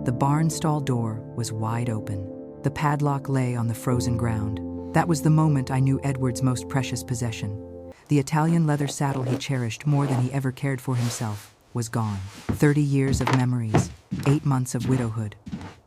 The barn stall door was wide open. The padlock lay on the frozen ground. That was the moment I knew Edward's most precious possession. The Italian leather saddle he cherished more than he ever cared for himself was gone. 30 years of memories, 8 months of widowhood,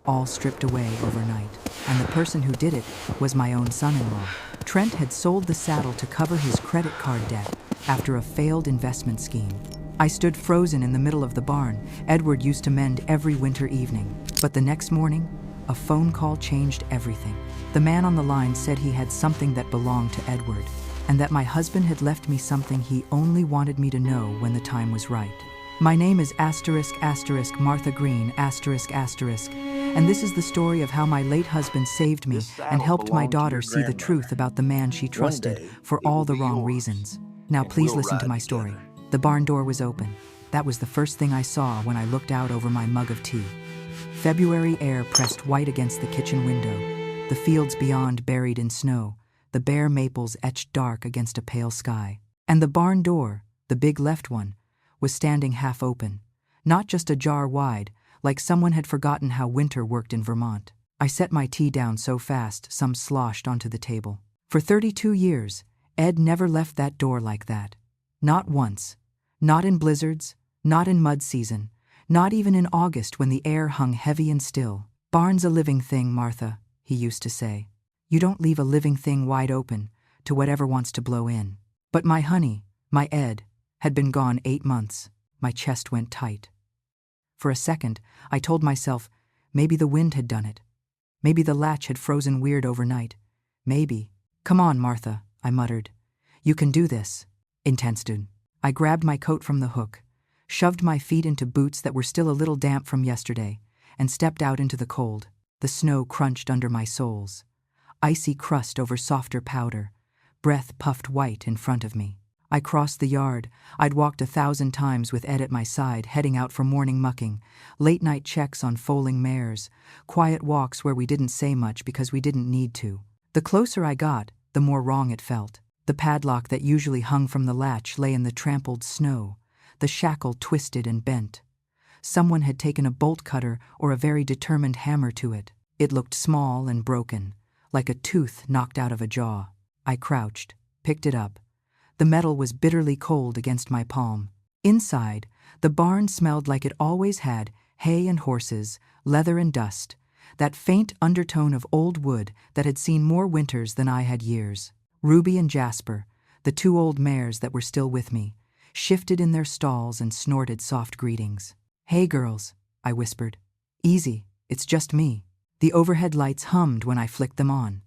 all stripped away overnight. And the person who did it was my own son-in-law. Trent had sold the saddle to cover his credit card debt after a failed investment scheme. I stood frozen in the middle of the barn. Edward used to mend every winter evening. But the next morning, a phone call changed everything. The man on the line said he had something that belonged to Edward, and that my husband had left me something he only wanted me to know when the time was right. My name is *** Martha Green ***, and this is the story of how my late husband saved me and helped my daughter see the truth about the man she trusted for all the wrong reasons. Now please listen to my story. The barn door was open. That was the first thing I saw when I looked out over my mug of tea. February air pressed white against the kitchen window, the fields beyond buried in snow, the bare maples etched dark against a pale sky. And the barn door, the big left one, was standing half open, not just ajar wide, like someone had forgotten how winter worked in Vermont. I set my tea down so fast some sloshed onto the table. For 32 years, Ed never left that door like that. Not once. Not in blizzards, not in mud season, not even in August when the air hung heavy and still. "Barn's a living thing, Martha," he used to say. "You don't leave a living thing wide open to whatever wants to blow in." But my honey, my Ed, had been gone 8 months. My chest went tight. For a second, I told myself, maybe the wind had done it. Maybe the latch had frozen weird overnight. Maybe. "Come on, Martha," I muttered. "You can do this." Intensed. I grabbed my coat from the hook, shoved my feet into boots that were still a little damp from yesterday, and stepped out into the cold. The snow crunched under my soles. Icy crust over softer powder. Breath puffed white in front of me. I crossed the yard. I'd walked 1,000 times with Ed at my side, heading out for morning mucking, late-night checks on foaling mares, quiet walks where we didn't say much because we didn't need to. The closer I got, the more wrong it felt. The padlock that usually hung from the latch lay in the trampled snow, the shackle twisted and bent. Someone had taken a bolt cutter or a very determined hammer to it. It looked small and broken, like a tooth knocked out of a jaw. I crouched, picked it up. The metal was bitterly cold against my palm. Inside, the barn smelled like it always had: hay and horses, leather and dust, that faint undertone of old wood that had seen more winters than I had years. Ruby and Jasper, the 2 old mares that were still with me, shifted in their stalls and snorted soft greetings. "Hey girls," I whispered. "Easy, it's just me." The overhead lights hummed when I flicked them on.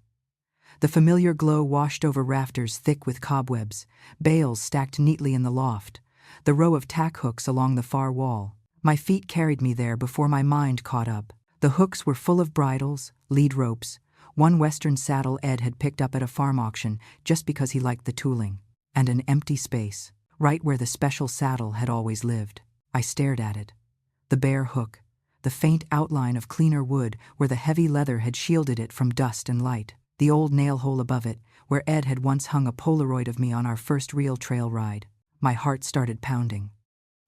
The familiar glow washed over rafters thick with cobwebs, bales stacked neatly in the loft, the row of tack hooks along the far wall. My feet carried me there before my mind caught up. The hooks were full of bridles, lead ropes, one Western saddle Ed had picked up at a farm auction just because he liked the tooling, and an empty space, right where the special saddle had always lived. I stared at it. The bare hook, the faint outline of cleaner wood where the heavy leather had shielded it from dust and light. The old nail hole above it, where Ed had once hung a Polaroid of me on our first real trail ride. My heart started pounding.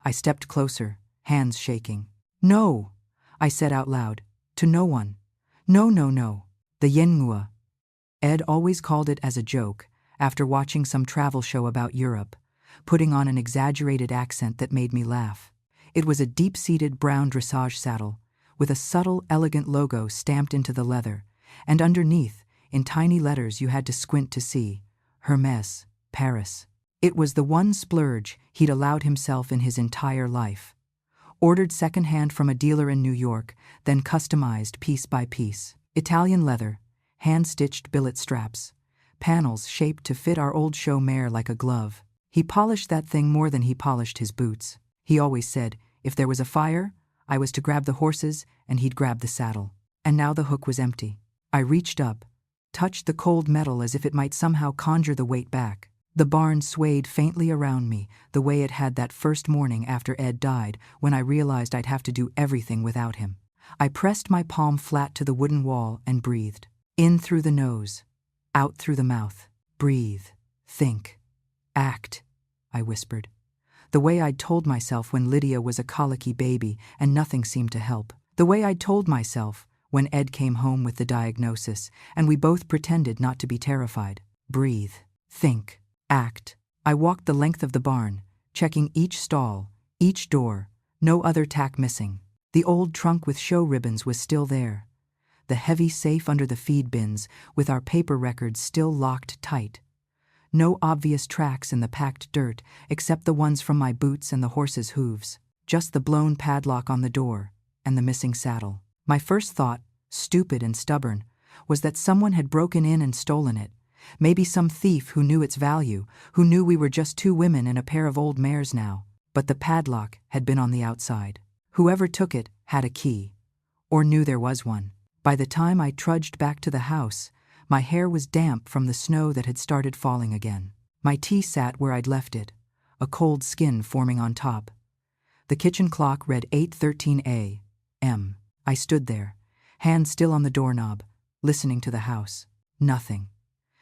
I stepped closer, hands shaking. "No," I said out loud, "to no one. No, no, no. The Yenghua." Ed always called it as a joke, after watching some travel show about Europe, putting on an exaggerated accent that made me laugh. It was a deep-seated brown dressage saddle, with a subtle, elegant logo stamped into the leather, and underneath, in tiny letters you had to squint to see, Hermès, Paris. It was the one splurge he'd allowed himself in his entire life. Ordered secondhand from a dealer in New York, then customized piece by piece. Italian leather, hand-stitched billet straps, panels shaped to fit our old show mare like a glove. He polished that thing more than he polished his boots. He always said, if there was a fire, I was to grab the horses and he'd grab the saddle. And now the hook was empty. I reached up, touched the cold metal as if it might somehow conjure the weight back. The barn swayed faintly around me, the way it had that first morning after Ed died, when I realized I'd have to do everything without him. I pressed my palm flat to the wooden wall and breathed. In through the nose, out through the mouth. Breathe, think, act, I whispered. The way I'd told myself when Lydia was a colicky baby and nothing seemed to help. The way I'd told myself when Ed came home with the diagnosis, and we both pretended not to be terrified. Breathe. Think. Act. I walked the length of the barn, checking each stall, each door, no other tack missing. The old trunk with show ribbons was still there. The heavy safe under the feed bins, with our paper records still locked tight. No obvious tracks in the packed dirt, except the ones from my boots and the horse's hooves. Just the blown padlock on the door, and the missing saddle. My first thought, stupid and stubborn, was that someone had broken in and stolen it. Maybe some thief who knew its value, who knew we were just two women and a pair of old mares now. But the padlock had been on the outside. Whoever took it had a key, or knew there was one. By the time I trudged back to the house, my hair was damp from the snow that had started falling again. My tea sat where I'd left it, a cold skin forming on top. The kitchen clock read 8:13 a.m. I stood there, hand still on the doorknob, listening to the house. Nothing.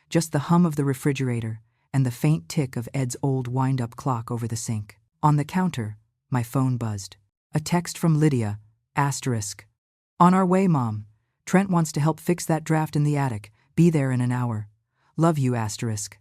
Just the hum of the refrigerator and the faint tick of Ed's old wind-up clock over the sink. On the counter, my phone buzzed. A text from Lydia, asterisk. On our way, Mom. Trent wants to help fix that draft in the attic. Be there in an hour. Love you, asterisk.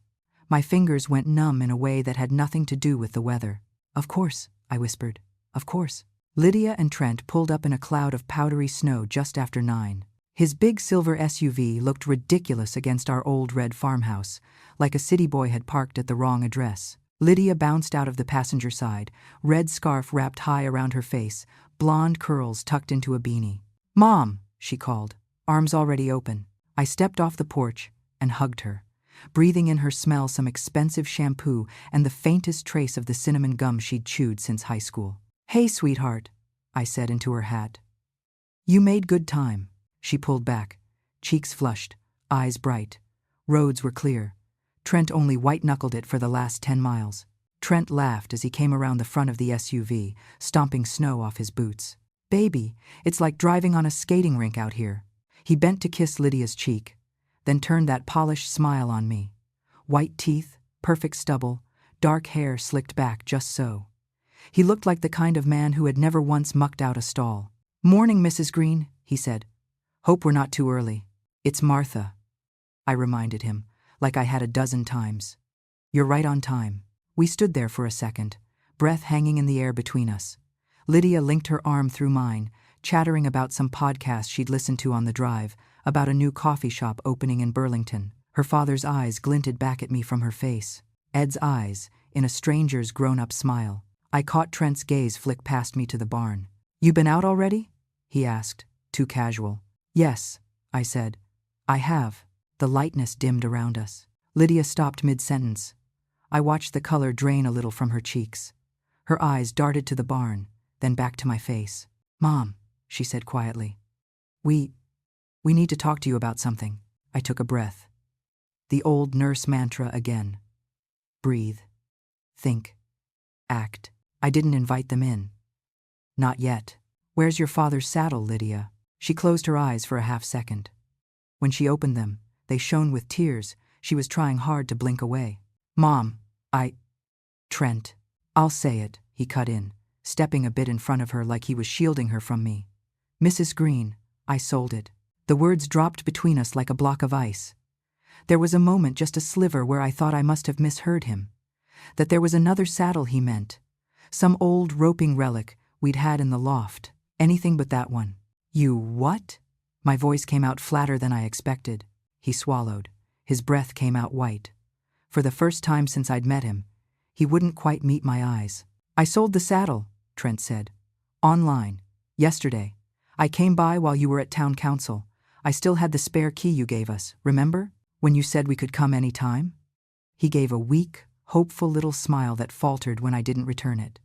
My fingers went numb in a way that had nothing to do with the weather. Of course, I whispered. Of course. Lydia and Trent pulled up in a cloud of powdery snow just after 9. His big silver SUV looked ridiculous against our old red farmhouse, like a city boy had parked at the wrong address. Lydia bounced out of the passenger side, red scarf wrapped high around her face, blonde curls tucked into a beanie. Mom, she called, arms already open. I stepped off the porch and hugged her, breathing in her smell some expensive shampoo and the faintest trace of the cinnamon gum she'd chewed since high school. Hey, sweetheart, I said into her hat. You made good time. She pulled back, cheeks flushed, eyes bright. Roads were clear. Trent only white-knuckled it for the last 10 miles. Trent laughed as he came around the front of the SUV, stomping snow off his boots. Baby, it's like driving on a skating rink out here. He bent to kiss Lydia's cheek, then turned that polished smile on me. White teeth, perfect stubble, dark hair slicked back just so. He looked like the kind of man who had never once mucked out a stall. Morning, Mrs. Green, he said. Hope we're not too early. It's Martha, I reminded him, like I had a dozen times. You're right on time. We stood there for a second, breath hanging in the air between us. Lydia linked her arm through mine, chattering about some podcast she'd listened to on the drive, about a new coffee shop opening in Burlington. Her father's eyes glinted back at me from her face. Ed's eyes, in a stranger's grown-up smile. I caught Trent's gaze flick past me to the barn. You been out already? He asked, too casual. Yes, I said. I have. The lightness dimmed around us. Lydia stopped mid-sentence. I watched the color drain a little from her cheeks. Her eyes darted to the barn, then back to my face. Mom, she said quietly. We need to talk to you about something. I took a breath. The old nurse mantra again. Breathe. Think. Act. I didn't invite them in. Not yet. Where's your father's saddle, Lydia? She closed her eyes for a half-second. When she opened them, they shone with tears. She was trying hard to blink away. Mom, Trent. I'll say it, he cut in, stepping a bit in front of her like he was shielding her from me. Mrs. Green, I sold it. The words dropped between us like a block of ice. There was a moment, just a sliver, where I thought I must have misheard him. That there was another saddle he meant. Some old roping relic we'd had in the loft. Anything but that one. You what? My voice came out flatter than I expected. He swallowed. His breath came out white. For the first time since I'd met him, he wouldn't quite meet my eyes. I sold the saddle, Trent said. Online. Yesterday. I came by while you were at town council. I still had the spare key you gave us, remember? When you said we could come any time? He gave a weak, hopeful little smile that faltered when I didn't return it.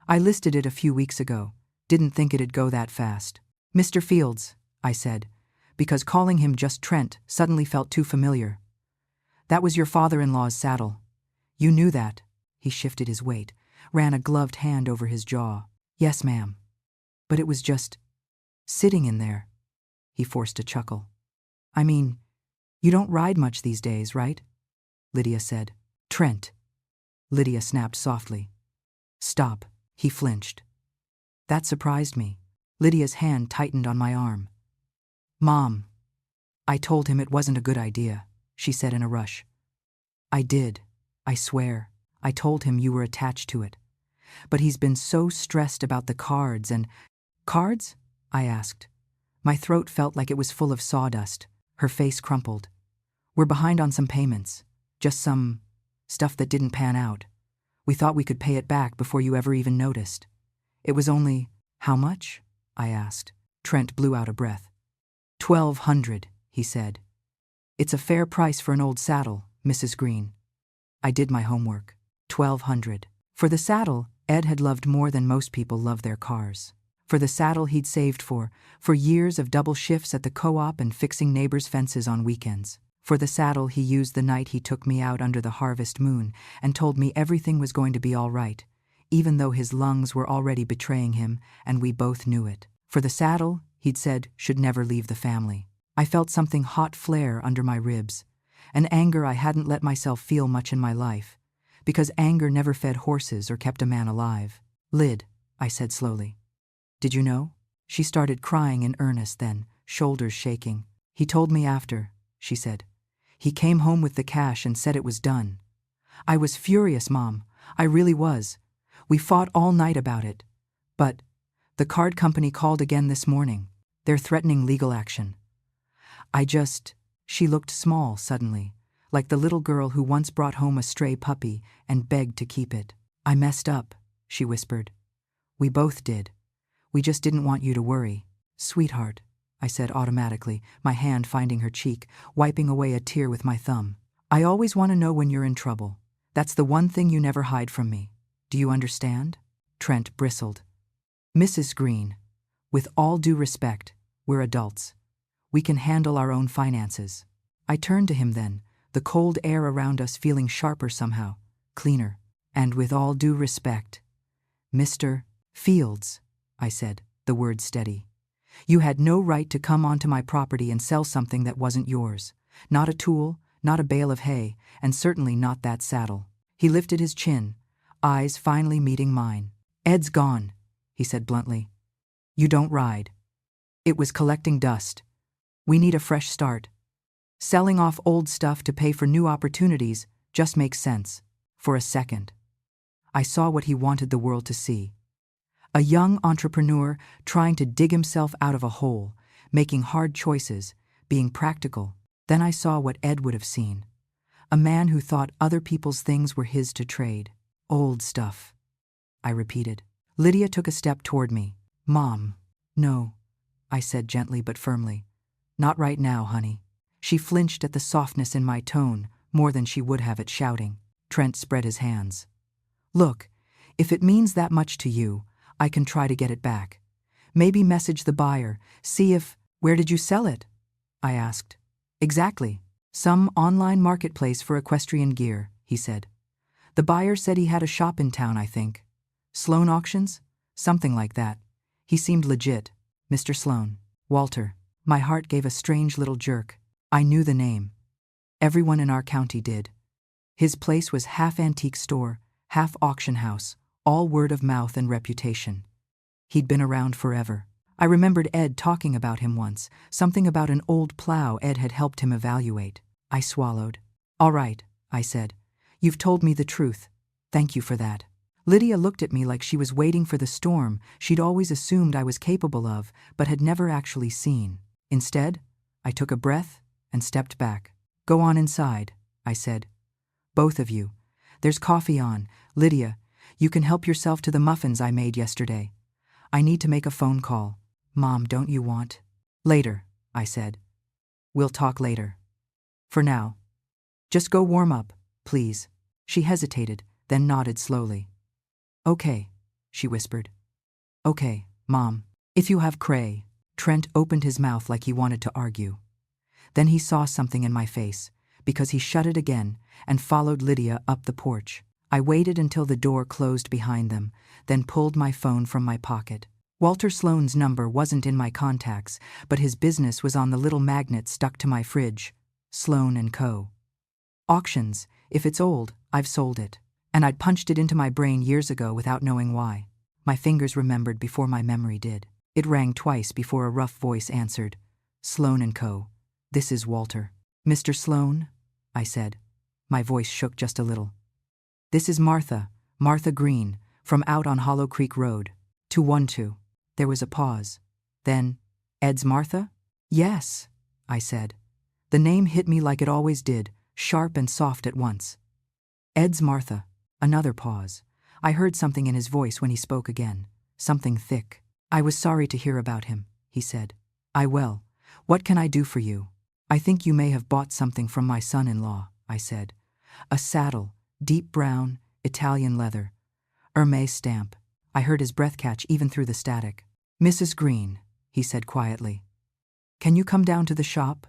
I listed it a few weeks ago. Didn't think it'd go that fast. Mr. Fields, I said, because calling him just Trent suddenly felt too familiar. That was your father-in-law's saddle. You knew that. He shifted his weight, ran a gloved hand over his jaw. Yes, ma'am. But it was just sitting in there. He forced a chuckle. I mean, you don't ride much these days, right? Lydia said. Trent. Lydia snapped softly. Stop. He flinched. That surprised me. Lydia's hand tightened on my arm. Mom. I told him it wasn't a good idea, she said in a rush. I did, I swear. I told him you were attached to it. But he's been so stressed about the cards and… Cards? I asked. My throat felt like it was full of sawdust. Her face crumpled. We're behind on some payments. Just some stuff that didn't pan out. We thought we could pay it back before you ever even noticed. It was only… How much? I asked. Trent blew out a breath. 1,200, he said. It's a fair price for an old saddle, Mrs. Green. I did my homework. 1,200. For the saddle, Ed had loved more than most people love their cars. For the saddle he'd saved for years of double shifts at the co-op and fixing neighbors' fences on weekends. For the saddle he used the night he took me out under the harvest moon and told me everything was going to be all right, even though his lungs were already betraying him and we both knew it. For the saddle, he'd said, should never leave the family. I felt something hot flare under my ribs, an anger I hadn't let myself feel much in my life, because anger never fed horses or kept a man alive. Lyd, I said slowly. Did you know? She started crying in earnest then, shoulders shaking. He told me after, she said. He came home with the cash and said it was done. I was furious, Mom. I really was. We fought all night about it. But the card company called again this morning. They're threatening legal action. She looked small suddenly, like the little girl who once brought home a stray puppy and begged to keep it. I messed up, she whispered. We both did. We just didn't want you to worry. Sweetheart, I said automatically, my hand finding her cheek, wiping away a tear with my thumb. I always want to know when you're in trouble. That's the one thing you never hide from me. Do you understand? Trent bristled. Mrs. Green, with all due respect, we're adults. We can handle our own finances. I turned to him then, the cold air around us feeling sharper somehow, cleaner. And with all due respect, Mr. Fields, I said, the words steady. You had no right to come onto my property and sell something that wasn't yours. Not a tool, not a bale of hay, and certainly not that saddle. He lifted his chin, eyes finally meeting mine. Ed's gone, he said bluntly. You don't ride. It was collecting dust. We need a fresh start. Selling off old stuff to pay for new opportunities just makes sense. For a second, I saw what he wanted the world to see. A young entrepreneur trying to dig himself out of a hole, making hard choices, being practical. Then I saw what Ed would have seen. A man who thought other people's things were his to trade. Old stuff, I repeated. Lydia took a step toward me. Mom, no, I said gently but firmly. Not right now, honey. She flinched at the softness in my tone, more than she would have at shouting. Trent spread his hands. Look, if it means that much to you, I can try to get it back. Maybe message the buyer, see if… Where did you sell it? I asked. Exactly. Some online marketplace for equestrian gear, he said. The buyer said he had a shop in town, I think. Sloan Auctions? Something like that. He seemed legit. Mr. Sloan. Walter. My heart gave a strange little jerk. I knew the name. Everyone in our county did. His place was half antique store, half auction house, all word of mouth and reputation. He'd been around forever. I remembered Ed talking about him once, something about an old plow Ed had helped him evaluate. I swallowed. All right, I said. You've told me the truth. Thank you for that. Lydia looked at me like she was waiting for the storm she'd always assumed I was capable of, but had never actually seen. Instead, I took a breath and stepped back. Go on inside, I said. Both of you. There's coffee on. Lydia, you can help yourself to the muffins I made yesterday. I need to make a phone call. Mom, don't you want? Later, I said. We'll talk later. For now. Just go warm up, please. She hesitated, then nodded slowly. Okay, she whispered. Okay, Mom. If you have cray. Trent opened his mouth like he wanted to argue. Then he saw something in my face, because he shut it again and followed Lydia up the porch. I waited until the door closed behind them, then pulled my phone from my pocket. Walter Sloan's number wasn't in my contacts, but his business was on the little magnet stuck to my fridge. Sloan & Co. Auctions. If it's old, I've sold it. And I'd punched it into my brain years ago without knowing why. My fingers remembered before my memory did. It rang twice before a rough voice answered. Sloan and Co. This is Walter. Mr. Sloan? I said. My voice shook just a little. This is Martha Green, from out on Hollow Creek Road. 212. There was a pause. Then, Ed's Martha? Yes, I said. The name hit me like it always did, sharp and soft at once. Ed's Martha. Another pause. I heard something in his voice when he spoke again. Something thick. I was sorry to hear about him, he said. What can I do for you? I think you may have bought something from my son-in-law, I said. A saddle, deep brown, Italian leather. Hermès stamp. I heard his breath catch even through the static. Mrs. Green, he said quietly. Can you come down to the shop?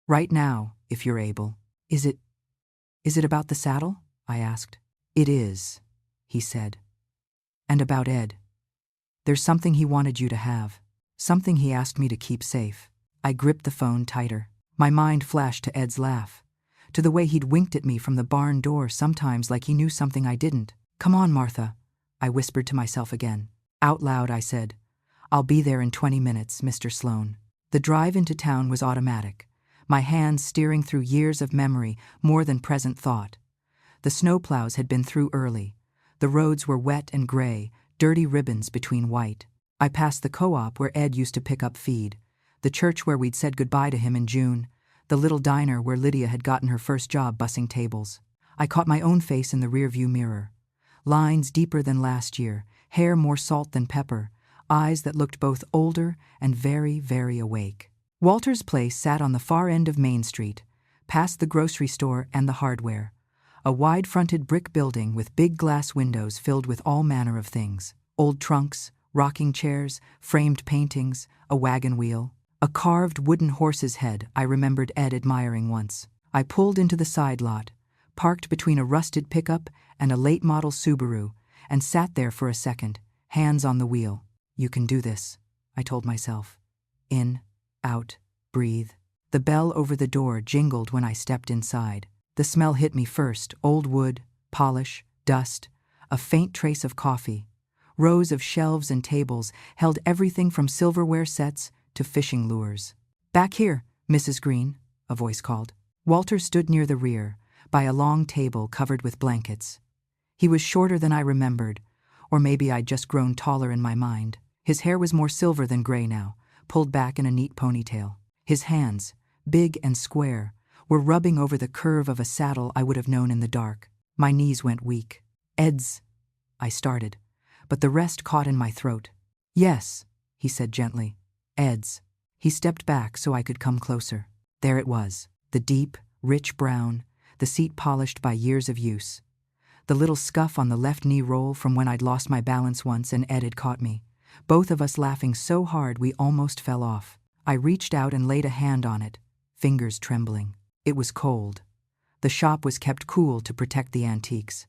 Right now, if you're able. Is it about the saddle? I asked. It is, he said. And about Ed. There's something he wanted you to have. Something he asked me to keep safe. I gripped the phone tighter. My mind flashed to Ed's laugh. To the way he'd winked at me from the barn door sometimes like he knew something I didn't. Come on, Martha, I whispered to myself again. Out loud I said, I'll be there in 20 minutes, Mr. Sloan. The drive into town was automatic, my hands steering through years of memory more than present thought. The snowplows had been through early. The roads were wet and gray, dirty ribbons between white. I passed the co-op where Ed used to pick up feed, the church where we'd said goodbye to him in June, the little diner where Lydia had gotten her first job bussing tables. I caught my own face in the rearview mirror. Lines deeper than last year, hair more salt than pepper, eyes that looked both older and very, very awake. Walter's place sat on the far end of Main Street, past the grocery store and the hardware. A wide-fronted brick building with big glass windows filled with all manner of things. Old trunks, rocking chairs, framed paintings, a wagon wheel. A carved wooden horse's head I remembered Ed admiring once. I pulled into the side lot, parked between a rusted pickup and a late-model Subaru, and sat there for a second, hands on the wheel. You can do this, I told myself. In, out, breathe. The bell over the door jingled when I stepped inside. The smell hit me first, old wood, polish, dust, a faint trace of coffee. Rows of shelves and tables held everything from silverware sets to fishing lures. Back here, Mrs. Green, a voice called. Walter stood near the rear, by a long table covered with blankets. He was shorter than I remembered, or maybe I'd just grown taller in my mind. His hair was more silver than gray now, pulled back in a neat ponytail. His hands, big and square, were rubbing over the curve of a saddle I would have known in the dark. My knees went weak. Ed's, I started, but the rest caught in my throat. Yes, he said gently. Ed's. He stepped back so I could come closer. There it was, the deep, rich brown, the seat polished by years of use. The little scuff on the left knee roll from when I'd lost my balance once and Ed had caught me, both of us laughing so hard we almost fell off. I reached out and laid a hand on it, fingers trembling. It was cold. The shop was kept cool to protect the antiques.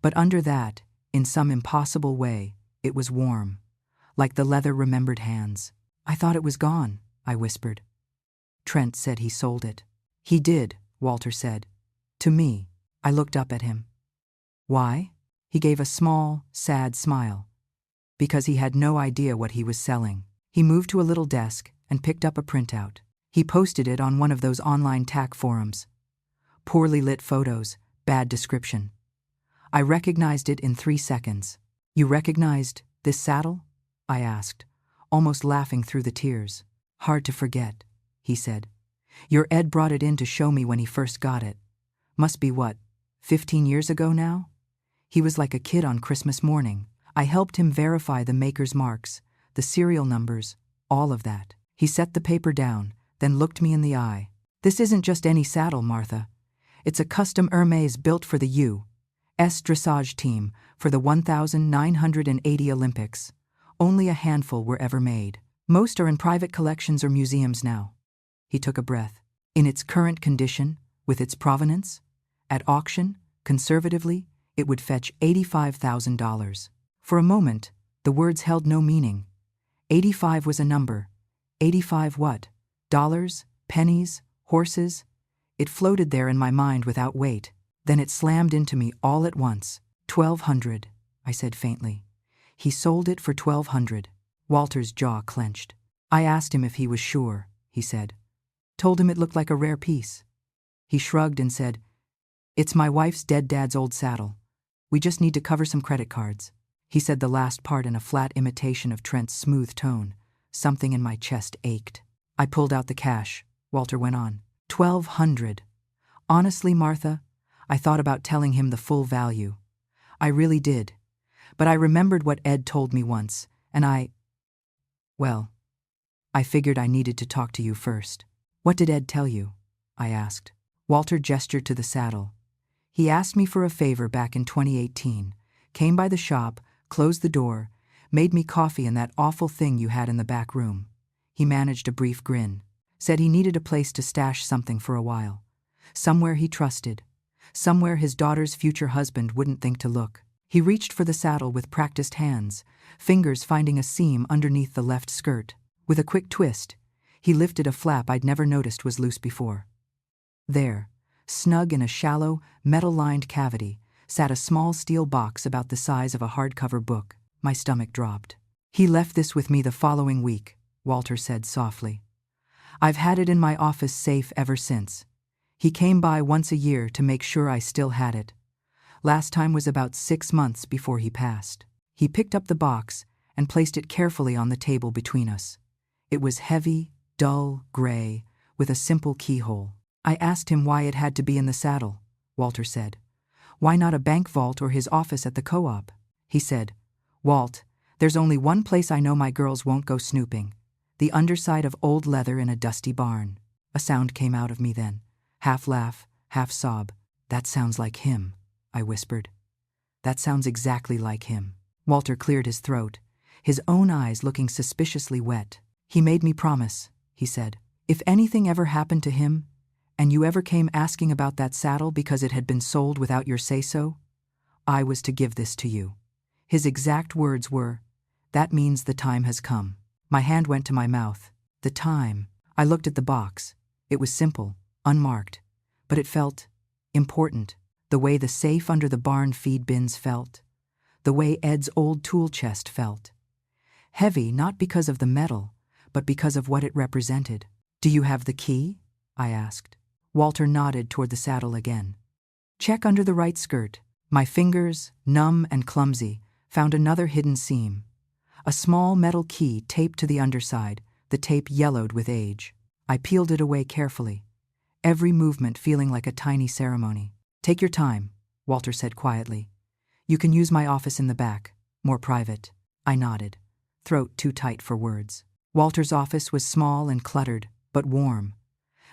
But under that, in some impossible way, it was warm, like the leather remembered hands. I thought it was gone, I whispered. Trent said he sold it. He did, Walter said. To me. I looked up at him. Why? He gave a small, sad smile. Because he had no idea what he was selling. He moved to a little desk and picked up a printout. He posted it on one of those online tack forums. Poorly lit photos, bad description. I recognized it in 3 seconds. You recognized this saddle? I asked, almost laughing through the tears. Hard to forget, he said. Your Ed brought it in to show me when he first got it. Must be what, 15 years ago now? He was like a kid on Christmas morning. I helped him verify the maker's marks, the serial numbers, all of that. He set the paper down, then looked me in the eye. This isn't just any saddle, Martha. It's a custom Hermès built for the U.S. dressage team for the 1980 Olympics. Only a handful were ever made. Most are in private collections or museums now. He took a breath. In its current condition, with its provenance, at auction, conservatively, it would fetch $85,000. For a moment, the words held no meaning. 85 was a number. 85 what? Dollars? Pennies? Horses? It floated there in my mind without weight. Then it slammed into me all at once. 1,200, I said faintly. He sold it for 1,200. Walter's jaw clenched. I asked him if he was sure, he said. Told him it looked like a rare piece. He shrugged and said, "It's my wife's dead dad's old saddle. We just need to cover some credit cards." He said the last part in a flat imitation of Trent's smooth tone. Something in my chest ached. I pulled out the cash. Walter went on. 1,200. Honestly, Martha, I thought about telling him the full value. I really did. But I remembered what Ed told me once, and I figured I needed to talk to you first. What did Ed tell you? I asked. Walter gestured to the saddle. He asked me for a favor back in 2018, came by the shop, closed the door, made me coffee and that awful thing you had in the back room. He managed a brief grin, said he needed a place to stash something for a while. Somewhere he trusted, somewhere his daughter's future husband wouldn't think to look. He reached for the saddle with practiced hands, fingers finding a seam underneath the left skirt. With a quick twist, he lifted a flap I'd never noticed was loose before. There, snug in a shallow, metal-lined cavity, sat a small steel box about the size of a hardcover book. My stomach dropped. "He left this with me the following week," Walter said softly. "I've had it in my office safe ever since. He came by once a year to make sure I still had it. Last time was about 6 months before he passed." He picked up the box and placed it carefully on the table between us. It was heavy, dull, gray, with a simple keyhole. I asked him why it had to be in the saddle, Walter said. Why not a bank vault or his office at the co-op? He said, "Walt, there's only one place I know my girls won't go snooping. The underside of old leather in a dusty barn." A sound came out of me then, half laugh, half sob. "That sounds like him," I whispered. "That sounds exactly like him." Walter cleared his throat, his own eyes looking suspiciously wet. "He made me promise," he said. "If anything ever happened to him, and you ever came asking about that saddle because it had been sold without your say-so, I was to give this to you." His exact words were, "That means the time has come." My hand went to my mouth. The time. I looked at the box. It was simple, unmarked, but it felt important. The way the safe under the barn feed bins felt. The way Ed's old tool chest felt. Heavy not because of the metal, but because of what it represented. "Do you have the key?" I asked. Walter nodded toward the saddle again. "Check under the right skirt." My fingers, numb and clumsy, found another hidden seam. A small metal key taped to the underside, the tape yellowed with age. I peeled it away carefully, every movement feeling like a tiny ceremony. "Take your time," Walter said quietly. "You can use my office in the back, more private." I nodded, throat too tight for words. Walter's office was small and cluttered, but warm.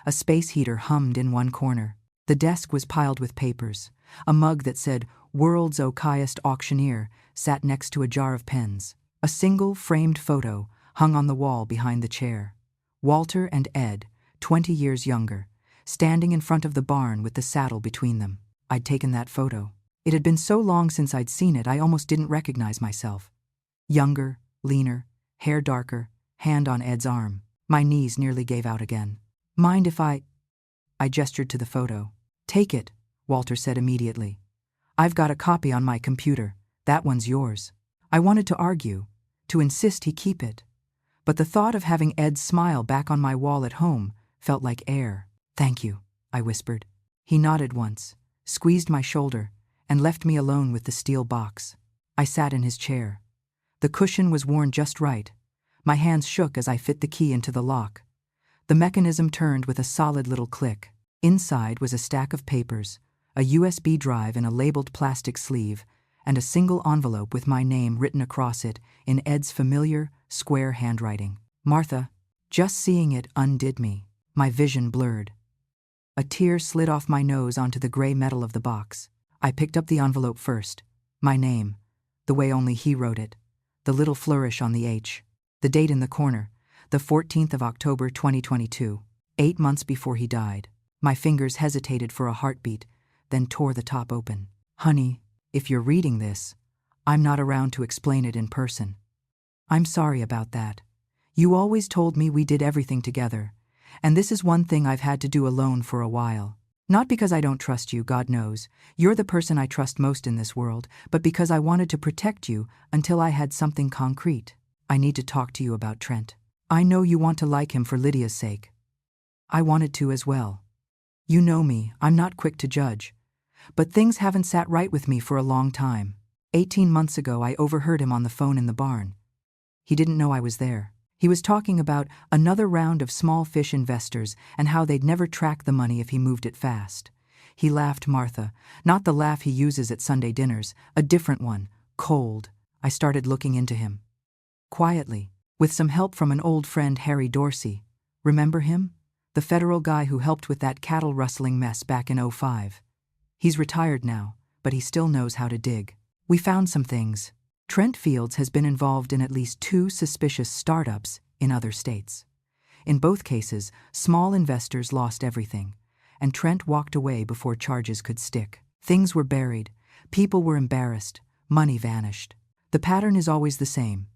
A space heater hummed in one corner. The desk was piled with papers. A mug that said "World's Okayest Auctioneer" sat next to a jar of pens. A single framed photo hung on the wall behind the chair. Walter and Ed, 20 years younger, standing in front of the barn with the saddle between them. I'd taken that photo. It had been so long since I'd seen it I almost didn't recognize myself. Younger, leaner, hair darker, hand on Ed's arm. My knees nearly gave out again. "Mind if I gestured to the photo. "Take it," Walter said immediately. "I've got a copy on my computer. That one's yours." I wanted to argue, to insist he keep it. But the thought of having Ed's smile back on my wall at home felt like air. "Thank you," I whispered. He nodded once, squeezed my shoulder, and left me alone with the steel box. I sat in his chair. The cushion was worn just right. My hands shook as I fit the key into the lock. The mechanism turned with a solid little click. Inside was a stack of papers, a USB drive in a labeled plastic sleeve, and a single envelope with my name written across it in Ed's familiar, square handwriting. "Martha." Just seeing it undid me. My vision blurred. A tear slid off my nose onto the gray metal of the box. I picked up the envelope first. My name, the way only he wrote it, the little flourish on the H. The date in the corner, the 14th of October 2022, 8 months before he died. My fingers hesitated for a heartbeat, then tore the top open. "Honey, if you're reading this, I'm not around to explain it in person. I'm sorry about that. You always told me we did everything together, and this is one thing I've had to do alone for a while. Not because I don't trust you, God knows. You're the person I trust most in this world, but because I wanted to protect you until I had something concrete. I need to talk to you about Trent. I know you want to like him for Lydia's sake. I wanted to as well. You know me, I'm not quick to judge. But things haven't sat right with me for a long time. 18 months ago, I overheard him on the phone in the barn. He didn't know I was there. He was talking about another round of small fish investors and how they'd never track the money if he moved it fast. He laughed, Martha, not the laugh he uses at Sunday dinners, a different one, cold. I started looking into him. Quietly, with some help from an old friend, Harry Dorsey. Remember him? The federal guy who helped with that cattle rustling mess back in '05. He's retired now, but he still knows how to dig. We found some things. Trent Fields has been involved in at least 2 suspicious startups in other states. In both cases, small investors lost everything, and Trent walked away before charges could stick. Things were buried, people were embarrassed, money vanished. The pattern is always the same.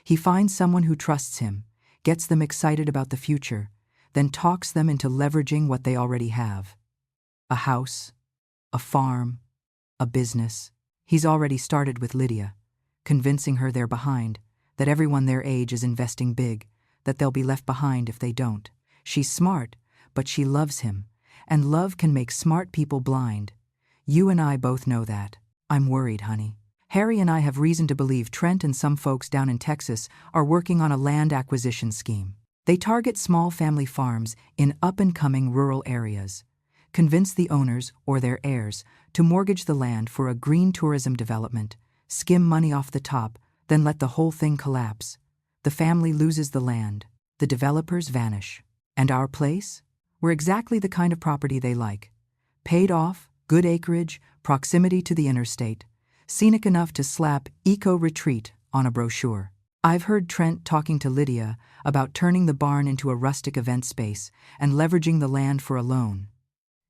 He finds someone who trusts him, gets them excited about the future, then talks them into leveraging what they already have. A house, a farm, a business. He's already started with Lydia, convincing her they're behind, that everyone their age is investing big, that they'll be left behind if they don't. She's smart, but she loves him, and love can make smart people blind. You and I both know that. I'm worried, honey. Harry and I have reason to believe Trent and some folks down in Texas are working on a land acquisition scheme. They target small family farms in up-and-coming rural areas, convince the owners or their heirs to mortgage the land for a green tourism development, skim money off the top, then let the whole thing collapse. The family loses the land, the developers vanish. And our place? We're exactly the kind of property they like. Paid off, good acreage, proximity to the interstate, scenic enough to slap Eco Retreat on a brochure. I've heard Trent talking to Lydia about turning the barn into a rustic event space and leveraging the land for a loan.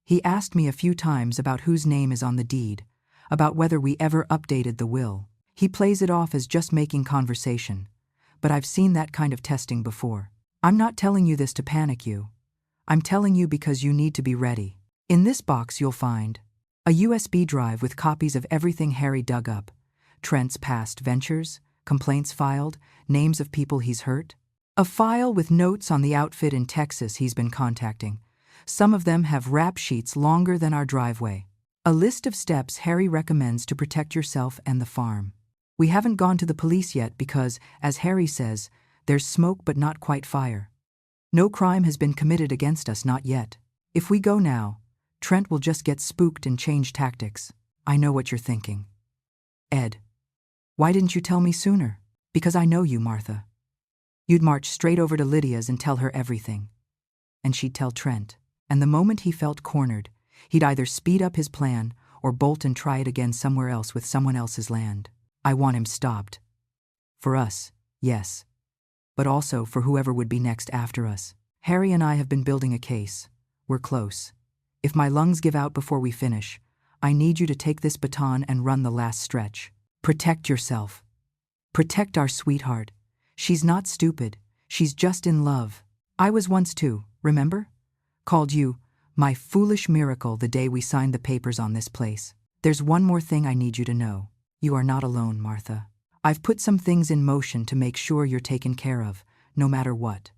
He asked me a few times about whose name is on the deed, about whether we ever updated the will. He plays it off as just making conversation, but I've seen that kind of testing before. I'm not telling you this to panic you. I'm telling you because you need to be ready. In this box you'll find a USB drive with copies of everything Harry dug up, Trent's past ventures, complaints filed, names of people he's hurt. A file with notes on the outfit in Texas he's been contacting. Some of them have rap sheets longer than our driveway. A list of steps Harry recommends to protect yourself and the farm. We haven't gone to the police yet because, as Harry says, there's smoke but not quite fire. No crime has been committed against us, not yet. If we go now, Trent will just get spooked and change tactics. I know what you're thinking. Ed, why didn't you tell me sooner? Because I know you, Martha. You'd march straight over to Lydia's and tell her everything. And she'd tell Trent. And the moment he felt cornered, he'd either speed up his plan or bolt and try it again somewhere else with someone else's land. I want him stopped. For us, yes. But also for whoever would be next after us. Harry and I have been building a case. We're close. If my lungs give out before we finish, I need you to take this baton and run the last stretch. Protect yourself. Protect our sweetheart. She's not stupid. She's just in love. I was once too, remember? Called you my foolish miracle the day we signed the papers on this place. There's one more thing I need you to know. You are not alone, Martha. I've put some things in motion to make sure you're taken care of, no matter what.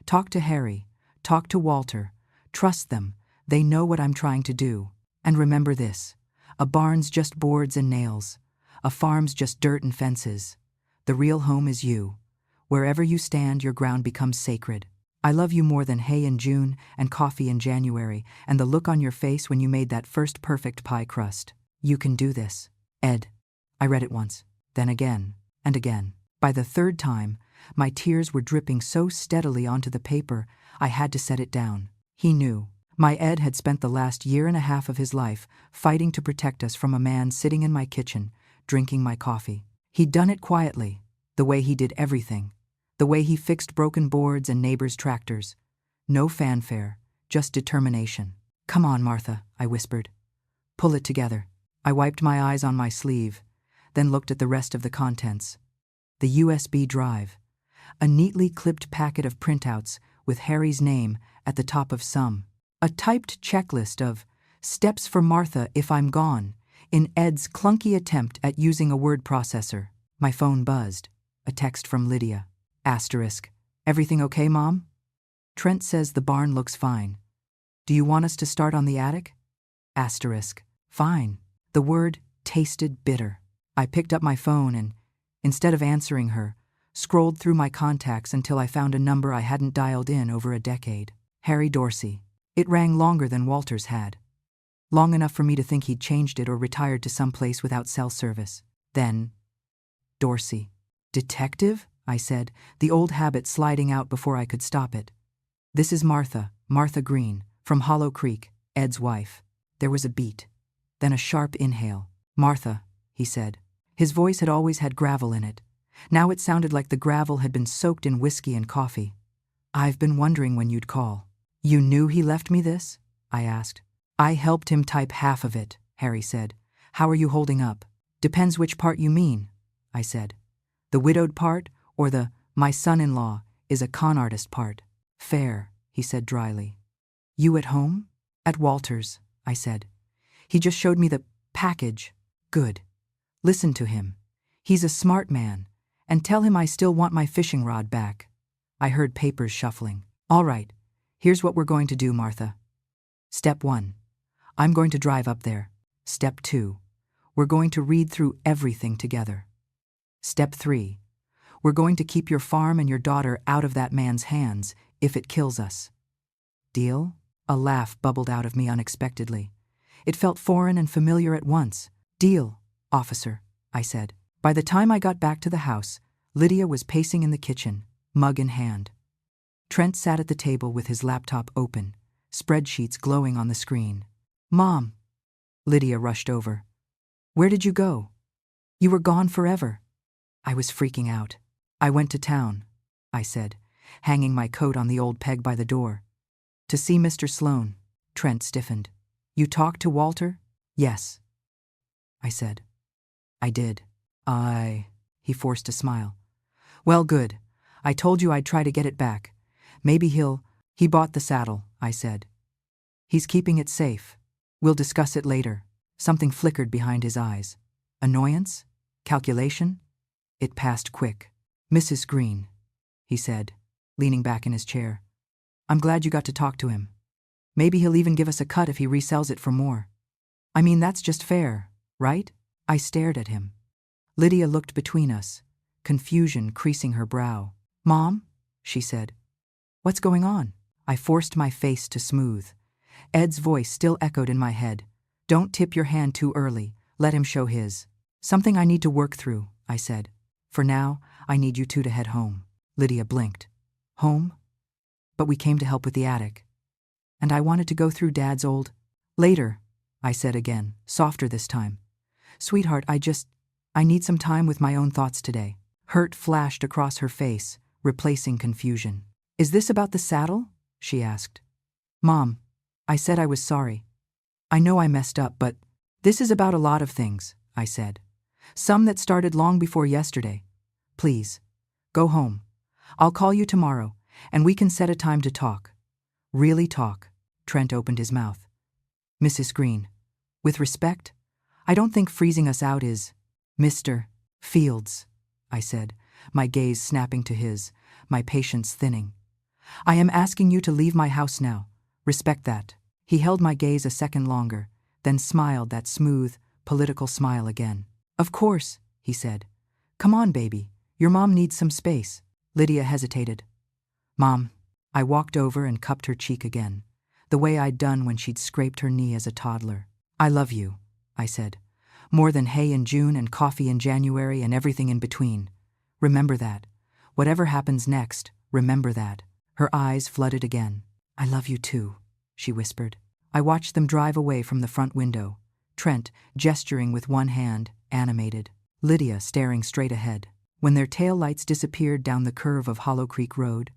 Talk to Harry. Talk to Walter. Trust them. They know what I'm trying to do. And remember this. A barn's just boards and nails. A farm's just dirt and fences. The real home is you. Wherever you stand, your ground becomes sacred. I love you more than hay in June and coffee in January and the look on your face when you made that first perfect pie crust. You can do this. Ed. I read it once, then again, and again. By the 3rd time, my tears were dripping so steadily onto the paper, I had to set it down. He knew. My Ed had spent the last year and a half of his life fighting to protect us from a man sitting in my kitchen, drinking my coffee. He'd done it quietly, the way he did everything, the way he fixed broken boards and neighbors' tractors. No fanfare, just determination. Come on, Martha, I whispered. Pull it together. I wiped my eyes on my sleeve, then looked at the rest of the contents. The USB drive, a neatly clipped packet of printouts with Harry's name at the top of some. A typed checklist of steps for Martha if I'm gone, in Ed's clunky attempt at using a word processor. My phone buzzed. A text from Lydia. Asterisk. Everything okay, Mom? Trent says the barn looks fine. Do you want us to start on the attic? Asterisk. Fine. The word tasted bitter. I picked up my phone and, instead of answering her, scrolled through my contacts until I found a number I hadn't dialed in over a decade. Harry Dorsey. It rang longer than Walter's had. Long enough for me to think he'd changed it or retired to some place without cell service. Then, Dorsey. Detective? I said, the old habit sliding out before I could stop it. This is Martha Green, from Hollow Creek, Ed's wife. There was a beat. Then a sharp inhale. Martha, he said. His voice had always had gravel in it. Now it sounded like the gravel had been soaked in whiskey and coffee. I've been wondering when you'd call. You knew he left me this? I asked. I helped him type half of it, Harry said. How are you holding up? Depends which part you mean, I said. The widowed part or the my son-in-law is a con artist part. Fair, he said dryly. You at home? At Walter's, I said. He just showed me the package. Good. Listen to him. He's a smart man, and tell him I still want my fishing rod back. I heard papers shuffling. All right, here's what we're going to do, Martha. Step 1. I'm going to drive up there. Step 2. We're going to read through everything together. Step 3. We're going to keep your farm and your daughter out of that man's hands if it kills us. Deal? A laugh bubbled out of me unexpectedly. It felt foreign and familiar at once. Deal, officer, I said. By the time I got back to the house, Lydia was pacing in the kitchen, mug in hand. Trent sat at the table with his laptop open, spreadsheets glowing on the screen. Mom. Lydia rushed over. Where did you go? You were gone forever. I was freaking out. I went to town, I said, hanging my coat on the old peg by the door. To see Mr. Sloan. Trent stiffened. You talked to Walter? Yes, I said. I did. He forced a smile. Well, good. I told you I'd try to get it back. Maybe he bought the saddle, I said. He's keeping it safe. We'll discuss it later. Something flickered behind his eyes. Annoyance? Calculation? It passed quick. Mrs. Green, he said, leaning back in his chair. I'm glad you got to talk to him. Maybe he'll even give us a cut if he resells it for more. I mean, that's just fair, right? I stared at him. Lydia looked between us, confusion creasing her brow. Mom, she said. What's going on? I forced my face to smooth. Ed's voice still echoed in my head. Don't tip your hand too early. Let him show his. Something I need to work through, I said. For now, I need you two to head home. Lydia blinked. Home? But we came to help with the attic. And I wanted to go through Dad's old... Later, I said again, softer this time. Sweetheart, I need some time with my own thoughts today. Hurt flashed across her face, replacing confusion. Is this about the saddle? She asked. Mom, I said I was sorry. I know I messed up, but this is about a lot of things, I said. Some that started long before yesterday. Please, go home. I'll call you tomorrow, and we can set a time to talk. Really talk. Trent opened his mouth. Mrs. Green, with respect, I don't think freezing us out is... Mr. Fields, I said, my gaze snapping to his, my patience thinning. I am asking you to leave my house now. Respect that. He held my gaze a second longer, then smiled that smooth, political smile again. Of course, he said. Come on, baby. Your mom needs some space. Lydia hesitated. Mom. I walked over and cupped her cheek again, the way I'd done when she'd scraped her knee as a toddler. I love you, I said. More than hay in June and coffee in January and everything in between. Remember that. Whatever happens next, remember that. Her eyes flooded again. I love you too, she whispered. I watched them drive away from the front window, Trent gesturing with one hand, animated, Lydia staring straight ahead. When their tail lights disappeared down the curve of Hollow Creek Road,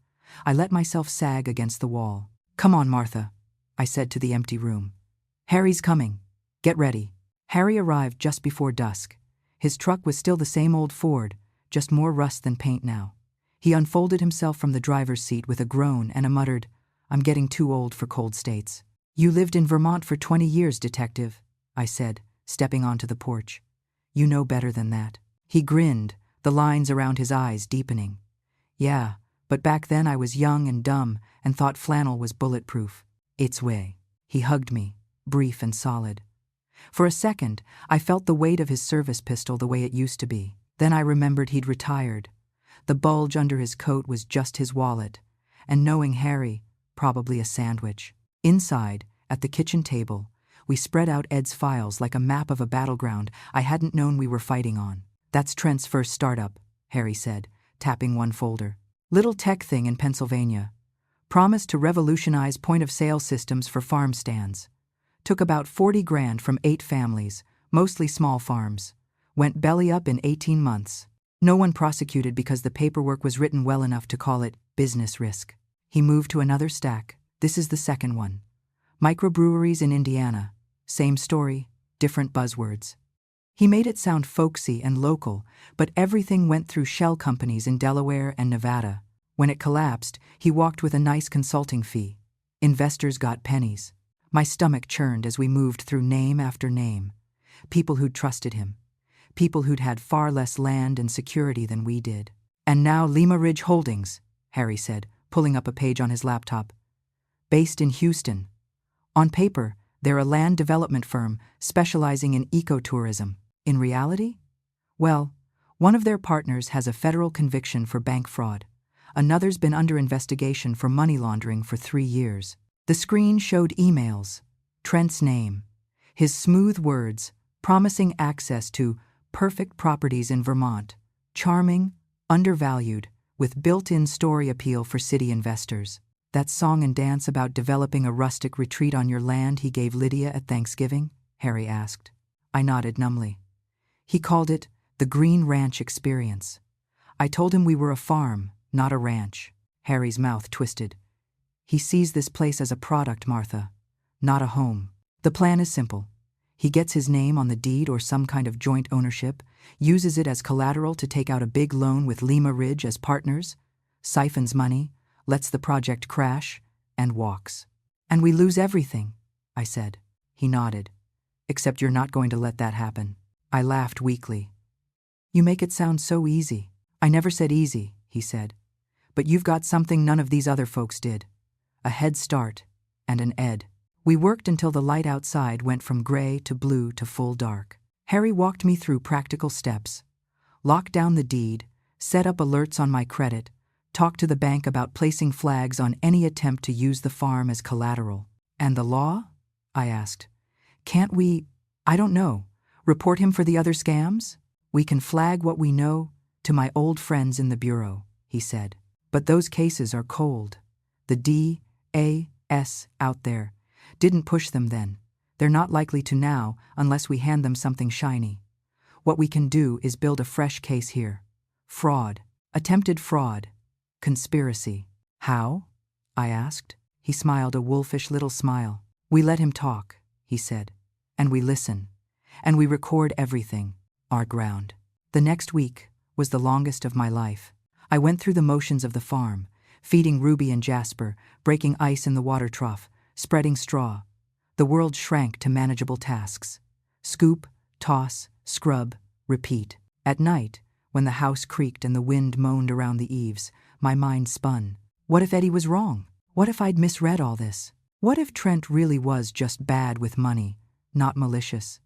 I let myself sag against the wall. Come on, Martha, I said to the empty room. Harry's coming. Get ready. Harry arrived just before dusk. His truck was still the same old Ford, just more rust than paint now. He unfolded himself from the driver's seat with a groan and a muttered, I'm getting too old for cold states. You lived in Vermont for 20 years, detective, I said, stepping onto the porch. You know better than that. He grinned, the lines around his eyes deepening. Yeah, but back then I was young and dumb and thought flannel was bulletproof. Its way. He hugged me, brief and solid. For a second, I felt the weight of his service pistol the way it used to be. Then I remembered he'd retired. The bulge under his coat was just his wallet, and knowing Harry, probably a sandwich. Inside, at the kitchen table, we spread out Ed's files like a map of a battleground I hadn't known we were fighting on. That's Trent's first startup, Harry said, tapping one folder. Little tech thing in Pennsylvania. Promised to revolutionize point-of-sale systems for farm stands. Took about 40 grand from 8 families, mostly small farms. Went belly up in 18 months. No one prosecuted because the paperwork was written well enough to call it business risk. He moved to another stack. This is the second one. Microbreweries in Indiana. Same story, different buzzwords. He made it sound folksy and local, but everything went through shell companies in Delaware and Nevada. When it collapsed, he walked with a nice consulting fee. Investors got pennies. My stomach churned as we moved through name after name. People who'd trusted him. People who'd had far less land and security than we did. And now Lima Ridge Holdings, Harry said, pulling up a page on his laptop. Based in Houston. On paper, they're a land development firm specializing in ecotourism. In reality? Well, one of their partners has a federal conviction for bank fraud. Another's been under investigation for money laundering for 3 years. The screen showed emails, Trent's name, his smooth words, promising access to perfect properties in Vermont, charming, undervalued, with built-in story appeal for city investors. That song and dance about developing a rustic retreat on your land he gave Lydia at Thanksgiving? Harry asked. I nodded numbly. He called it the Green Ranch Experience. I told him we were a farm, not a ranch. Harry's mouth twisted. He sees this place as a product, Martha, not a home. The plan is simple. He gets his name on the deed or some kind of joint ownership, uses it as collateral to take out a big loan with Lima Ridge as partners, siphons money, lets the project crash, and walks. And we lose everything, I said. He nodded. Except you're not going to let that happen. I laughed weakly. You make it sound so easy. I never said easy, he said. But you've got something none of these other folks did. A head start, and an Ed. We worked until the light outside went from gray to blue to full dark. Harry walked me through practical steps. Locked down the deed, set up alerts on my credit, talked to the bank about placing flags on any attempt to use the farm as collateral. And the law? I asked. Can't we, I don't know, report him for the other scams? We can flag what we know to my old friends in the bureau, he said. But those cases are cold. The DAS out there didn't push them then. They're not likely to now unless we hand them something shiny. What we can do is build a fresh case here. Fraud. Attempted fraud. Conspiracy. How? I asked. He smiled a wolfish little smile. We let him talk, he said. And we listen. And we record everything. Our ground. The next week was the longest of my life. I went through the motions of the farm, feeding Ruby and Jasper, breaking ice in the water trough, spreading straw. The world shrank to manageable tasks. Scoop, toss, scrub, repeat. At night, when the house creaked and the wind moaned around the eaves, my mind spun. What if Eddie was wrong? What if I'd misread all this? What if Trent really was just bad with money, not malicious?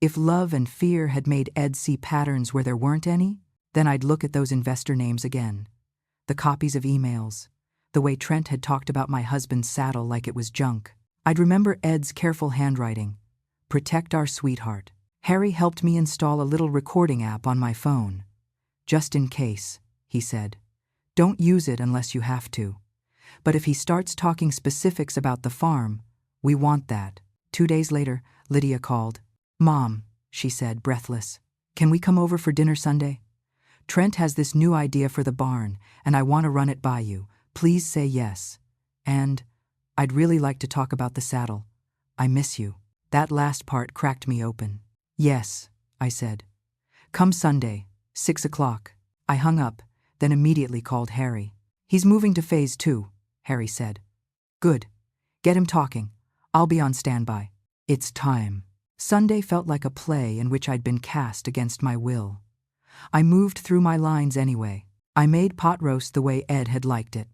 If love and fear had made Ed see patterns where there weren't any, then I'd look at those investor names again. The copies of emails. The way Trent had talked about my husband's saddle like it was junk. I'd remember Ed's careful handwriting. Protect our sweetheart. Harry helped me install a little recording app on my phone. Just in case, he said. Don't use it unless you have to. But if he starts talking specifics about the farm, we want that. 2 days later, Lydia called. Mom, she said, breathless. Can we come over for dinner Sunday? Trent has this new idea for the barn, and I want to run it by you. Please say yes. And I'd really like to talk about the saddle. I miss you. That last part cracked me open. Yes, I said. Come Sunday, 6 o'clock. I hung up, then immediately called Harry. He's moving to phase 2, Harry said. Good. Get him talking. I'll be on standby. It's time. Sunday felt like a play in which I'd been cast against my will. I moved through my lines anyway. I made pot roast the way Ed had liked it.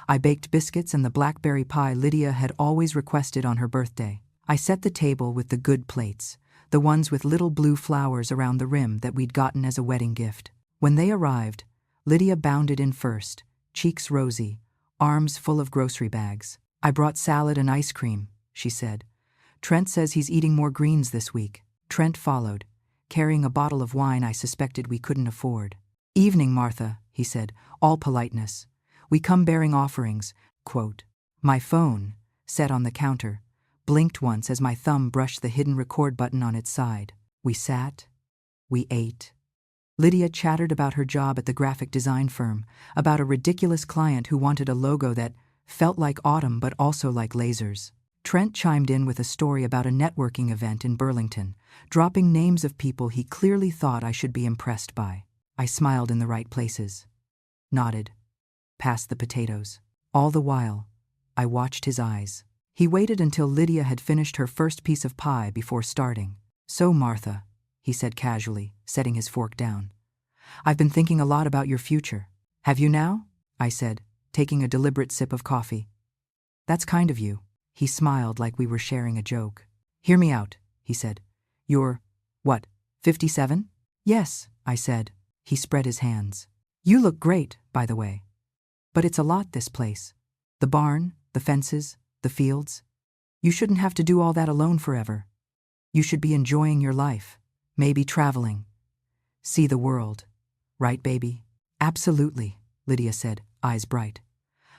I baked biscuits and the blackberry pie Lydia had always requested on her birthday. I set the table with the good plates, the ones with little blue flowers around the rim that we'd gotten as a wedding gift. When they arrived, Lydia bounded in first, cheeks rosy, arms full of grocery bags. "I brought salad and ice cream," she said. "Trent says he's eating more greens this week." Trent followed, carrying a bottle of wine I suspected we couldn't afford. "Evening, Martha," he said, all politeness. "We come bearing offerings." Quote. My phone, set on the counter, blinked once as my thumb brushed the hidden record button on its side. We sat. We ate. Lydia chattered about her job at the graphic design firm, about a ridiculous client who wanted a logo that felt like autumn but also like lasers. Trent chimed in with a story about a networking event in Burlington, dropping names of people he clearly thought I should be impressed by. I smiled in the right places. Nodded. Passed the potatoes. All the while, I watched his eyes. He waited until Lydia had finished her first piece of pie before starting. "So, Martha," he said casually, setting his fork down, "I've been thinking a lot about your future." "Have you now?" I said, taking a deliberate sip of coffee. "That's kind of you." He smiled like we were sharing a joke. "Hear me out," he said. "You're, what, 57? "Yes," I said. He spread his hands. "You look great, by the way. But it's a lot, this place. The barn, the fences, the fields. You shouldn't have to do all that alone forever. You should be enjoying your life, maybe traveling. See the world. Right, baby?" "Absolutely," Lydia said, eyes bright.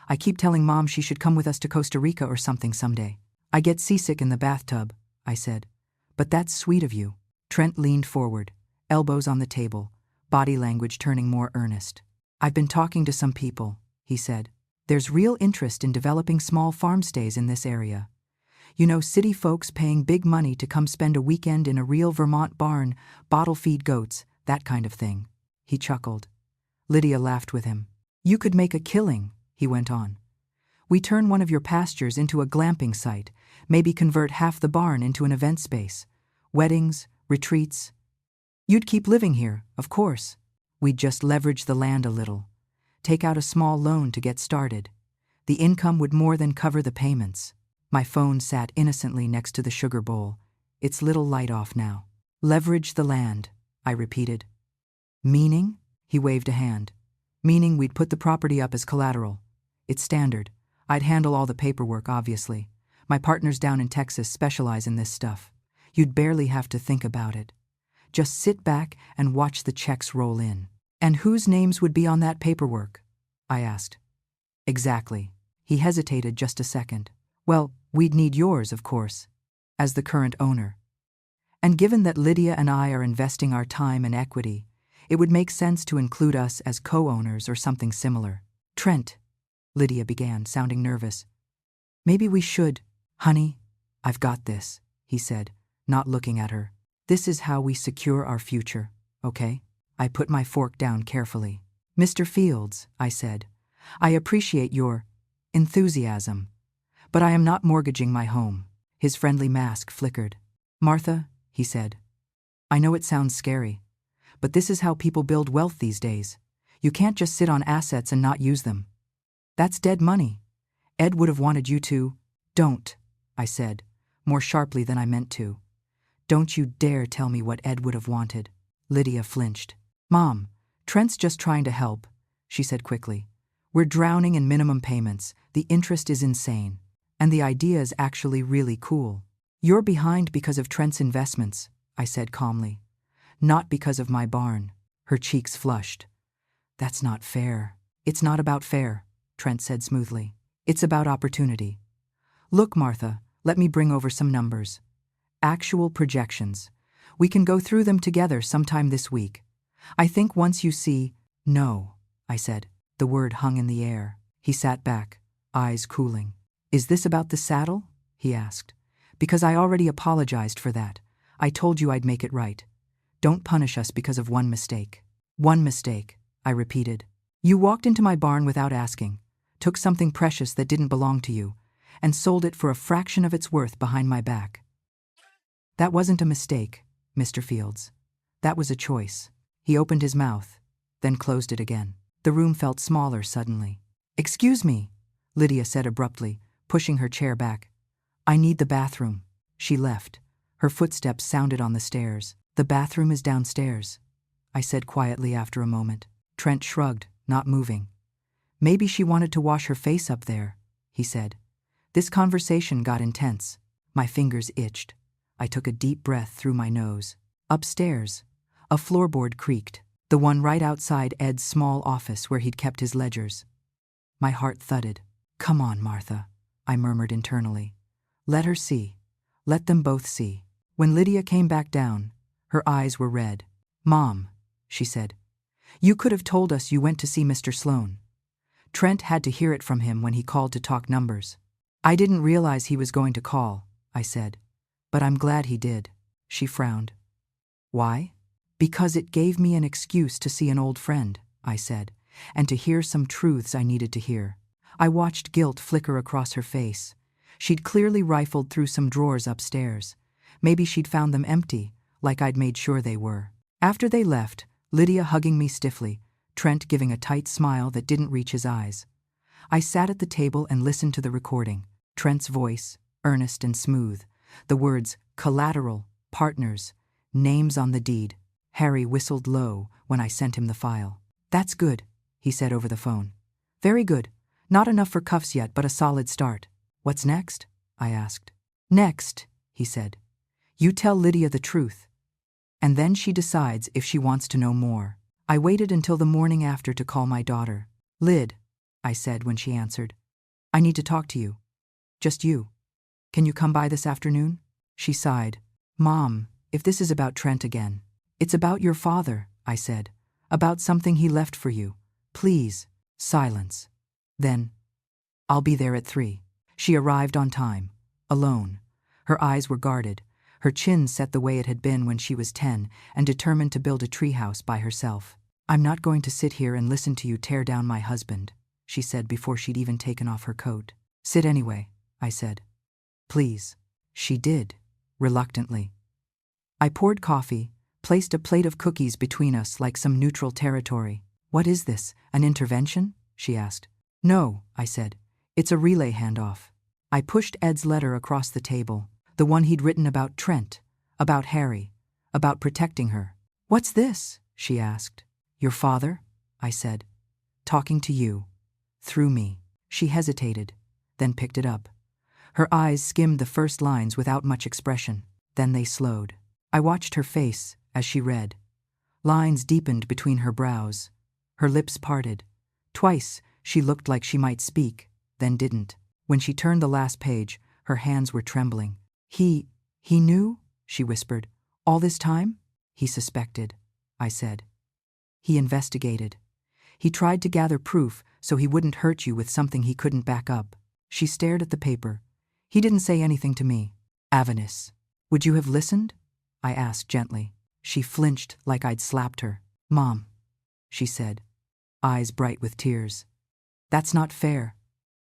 "I keep telling Mom she should come with us to Costa Rica or something someday." "I get seasick in the bathtub," I said. "But that's sweet of you." Trent leaned forward, elbows on the table, body language turning more earnest. "I've been talking to some people," he said. "There's real interest in developing small farm stays in this area. You know, city folks paying big money to come spend a weekend in a real Vermont barn, bottle feed goats, that kind of thing." He chuckled. Lydia laughed with him. "You could make a killing," he went on. "We turn one of your pastures into a glamping site, maybe convert half the barn into an event space. Weddings, retreats. You'd keep living here, of course. We'd just leverage the land a little. Take out a small loan to get started. The income would more than cover the payments." My phone sat innocently next to the sugar bowl, its little light off now. "Leverage the land," I repeated. "Meaning?" He waved a hand. "Meaning we'd put the property up as collateral. It's standard. I'd handle all the paperwork, obviously. My partners down in Texas specialize in this stuff. You'd barely have to think about it. Just sit back and watch the checks roll in." "And whose names would be on that paperwork?" I asked. "Exactly." He hesitated just a second. "Well, we'd need yours, of course, as the current owner. And given that Lydia and I are investing our time and equity, it would make sense to include us as co-owners or something similar." "Trent," Lydia began, sounding nervous. "Maybe we should." "Honey, I've got this," he said, not looking at her. "This is how we secure our future, okay?" I put my fork down carefully. "Mr. Fields," I said, "I appreciate your enthusiasm, but I am not mortgaging my home." His friendly mask flickered. "Martha," he said, "I know it sounds scary, but this is how people build wealth these days. You can't just sit on assets and not use them. That's dead money. Ed would have wanted you to—" "Don't," I said, more sharply than I meant to. "Don't you dare tell me what Ed would have wanted." Lydia flinched. "Mom, Trent's just trying to help," she said quickly. "We're drowning in minimum payments. The interest is insane. And the idea is actually really cool." "You're behind because of Trent's investments," I said calmly. "Not because of my barn." Her cheeks flushed. "That's not fair." "It's not about fair," Trent said smoothly. "It's about opportunity. Look, Martha, let me bring over some numbers. Actual projections. We can go through them together sometime this week. I think once you see—" "No," I said. The word hung in the air. He sat back, eyes cooling. "Is this about the saddle?" he asked. "Because I already apologized for that. I told you I'd make it right. Don't punish us because of one mistake." "One mistake," I repeated. "You walked into my barn without asking, took something precious that didn't belong to you, and sold it for a fraction of its worth behind my back. That wasn't a mistake, Mr. Fields. That was a choice." He opened his mouth, then closed it again. The room felt smaller suddenly. "Excuse me," Lydia said abruptly, pushing her chair back. "I need the bathroom." She left. Her footsteps sounded on the stairs. "The bathroom is downstairs," I said quietly after a moment. Trent shrugged, not moving. "Maybe she wanted to wash her face up there," he said. This conversation got intense. My fingers itched. I took a deep breath through my nose. Upstairs, a floorboard creaked, the one right outside Ed's small office where he'd kept his ledgers. My heart thudded. "Come on, Martha," I murmured internally. "Let her see. Let them both see." When Lydia came back down, her eyes were red. "Mom," she said, "you could have told us you went to see Mr. Sloan. Trent had to hear it from him when he called to talk numbers." "I didn't realize he was going to call," I said, "but I'm glad he did." She frowned. "Why?" "Because it gave me an excuse to see an old friend," I said, "and to hear some truths I needed to hear." I watched guilt flicker across her face. She'd clearly rifled through some drawers upstairs. Maybe she'd found them empty, like I'd made sure they were. After they left, Lydia hugging me stiffly, Trent giving a tight smile that didn't reach his eyes. I sat at the table and listened to the recording. Trent's voice, earnest and smooth. The words, collateral, partners, names on the deed. Harry whistled low when I sent him the file. "That's good," he said over the phone. "Very good. Not enough for cuffs yet, but a solid start." "What's next?" I asked. "Next," he said, "you tell Lydia the truth. And then she decides if she wants to know more." I waited until the morning after to call my daughter. "Lyd," I said when she answered, "I need to talk to you. Just you. Can you come by this afternoon?" She sighed. "Mom, if this is about Trent again." "It's about your father," I said. "About something he left for you. Please." Silence. Then, "I'll be there at 3. She arrived on time, alone. Her eyes were guarded, her chin set the way it had been when she was 10 and determined to build a treehouse by herself. "I'm not going to sit here and listen to you tear down my husband," she said before she'd even taken off her coat. "Sit anyway," I said. "Please." She did, reluctantly. I poured coffee, placed a plate of cookies between us like some neutral territory. "What is this, an intervention?" she asked. "No," I said. "It's a relay handoff." I pushed Ed's letter across the table, the one he'd written about Trent, about Harry, about protecting her. "What's this?" she asked. "Your father," I said. "Talking to you. Through me." She hesitated, then picked it up. Her eyes skimmed the first lines without much expression. Then they slowed. I watched her face as she read. Lines deepened between her brows. Her lips parted. Twice she looked like she might speak, then didn't. When she turned the last page, her hands were trembling. He knew?" she whispered. "All this time?" "He suspected," I said. "He investigated. He tried to gather proof so he wouldn't hurt you with something he couldn't back up." She stared at the paper. "He didn't say anything to me." "Avenous. Would you have listened?" I asked gently. She flinched like I'd slapped her. "Mom," she said, eyes bright with tears. "That's not fair.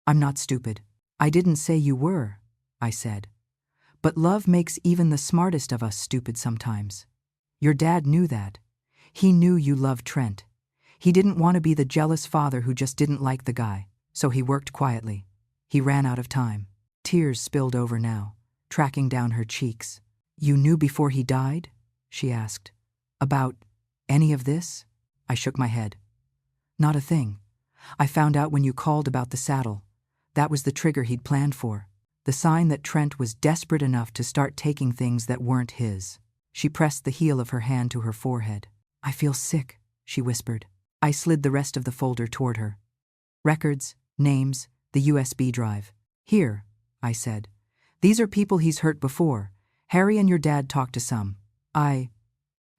I'm not stupid." "I didn't say you were," I said. "But love makes even the smartest of us stupid sometimes. Your dad knew that. He knew you loved Trent. He didn't want to be the jealous father who just didn't like the guy, so he worked quietly. He ran out of time." Tears spilled over now, tracking down her cheeks. "You knew before he died?" she asked. "About any of this?" I shook my head. "Not a thing. I found out when you called about the saddle. That was the trigger he'd planned for. The sign that Trent was desperate enough to start taking things that weren't his." She pressed the heel of her hand to her forehead. "I feel sick," she whispered. I slid the rest of the folder toward her. "Records, names, the USB drive." "Here," I said. "These are people he's hurt before. Harry and your dad talked to some. I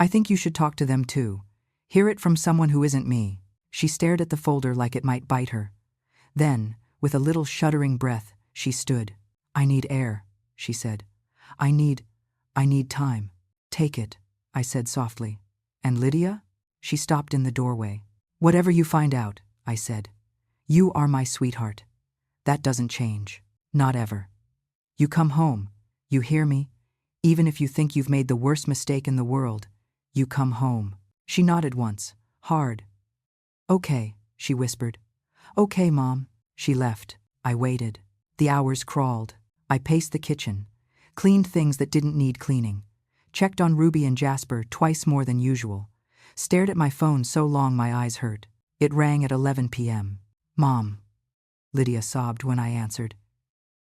think you should talk to them too. Hear it from someone who isn't me." She stared at the folder like it might bite her. Then, with a little shuddering breath, she stood. "I need air," she said. I need time." "Take it," I said softly. "And Lydia?" She stopped in the doorway. "Whatever you find out," I said. "You are my sweetheart. That doesn't change. Not ever. You come home. You hear me? Even if you think you've made the worst mistake in the world, you come home." She nodded once, hard. Okay, she whispered. Okay, Mom. She left. I waited. The hours crawled. I paced the kitchen, cleaned things that didn't need cleaning, checked on Ruby and Jasper twice more than usual, stared at my phone so long my eyes hurt. It rang at 11 p.m. Mom, Lydia sobbed when I answered.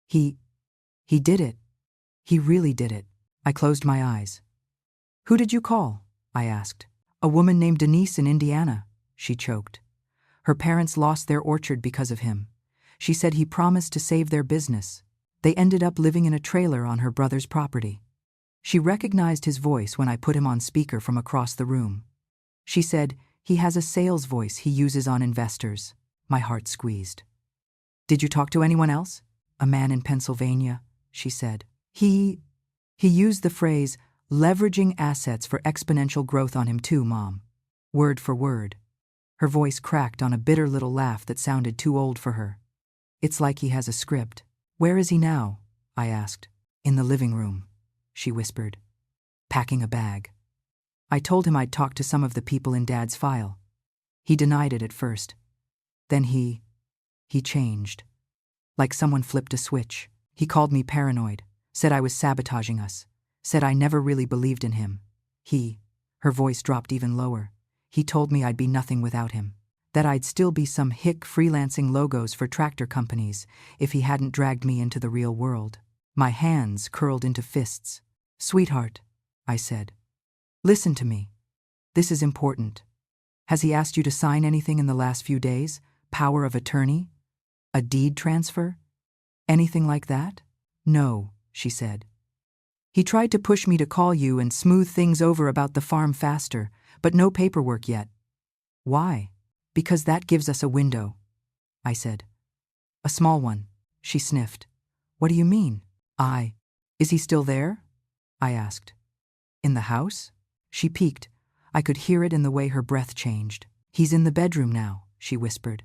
He did it. He really did it. I closed my eyes. Who did you call? I asked. A woman named Denise in Indiana, she choked. Her parents lost their orchard because of him. She said he promised to save their business. They ended up living in a trailer on her brother's property. She recognized his voice when I put him on speaker from across the room. She said, he has a sales voice he uses on investors. My heart squeezed. Did you talk to anyone else? A man in Pennsylvania, she said. He used the phrase, leveraging assets for exponential growth on him too, Mom. Word for word. Her voice cracked on a bitter little laugh that sounded too old for her. It's like he has a script. Where is he now? I asked. In the living room, she whispered. Packing a bag. I told him I'd talked to some of the people in Dad's file. He denied it at first. Then he changed. Like someone flipped a switch. He called me paranoid, said I was sabotaging us, said I never really believed in him. Her voice dropped even lower. He told me I'd be nothing without him, that I'd still be some hick freelancing logos for tractor companies if he hadn't dragged me into the real world. My hands curled into fists. Sweetheart, I said. Listen to me. This is important. Has he asked you to sign anything in the last few days? Power of attorney? A deed transfer? Anything like that? No, she said. He tried to push me to call you and smooth things over about the farm faster, but no paperwork yet. Why? Because that gives us a window, I said. A small one, she sniffed. What do you mean? Is he still there? I asked. In the house? She peeked. I could hear it in the way her breath changed. He's in the bedroom now, she whispered,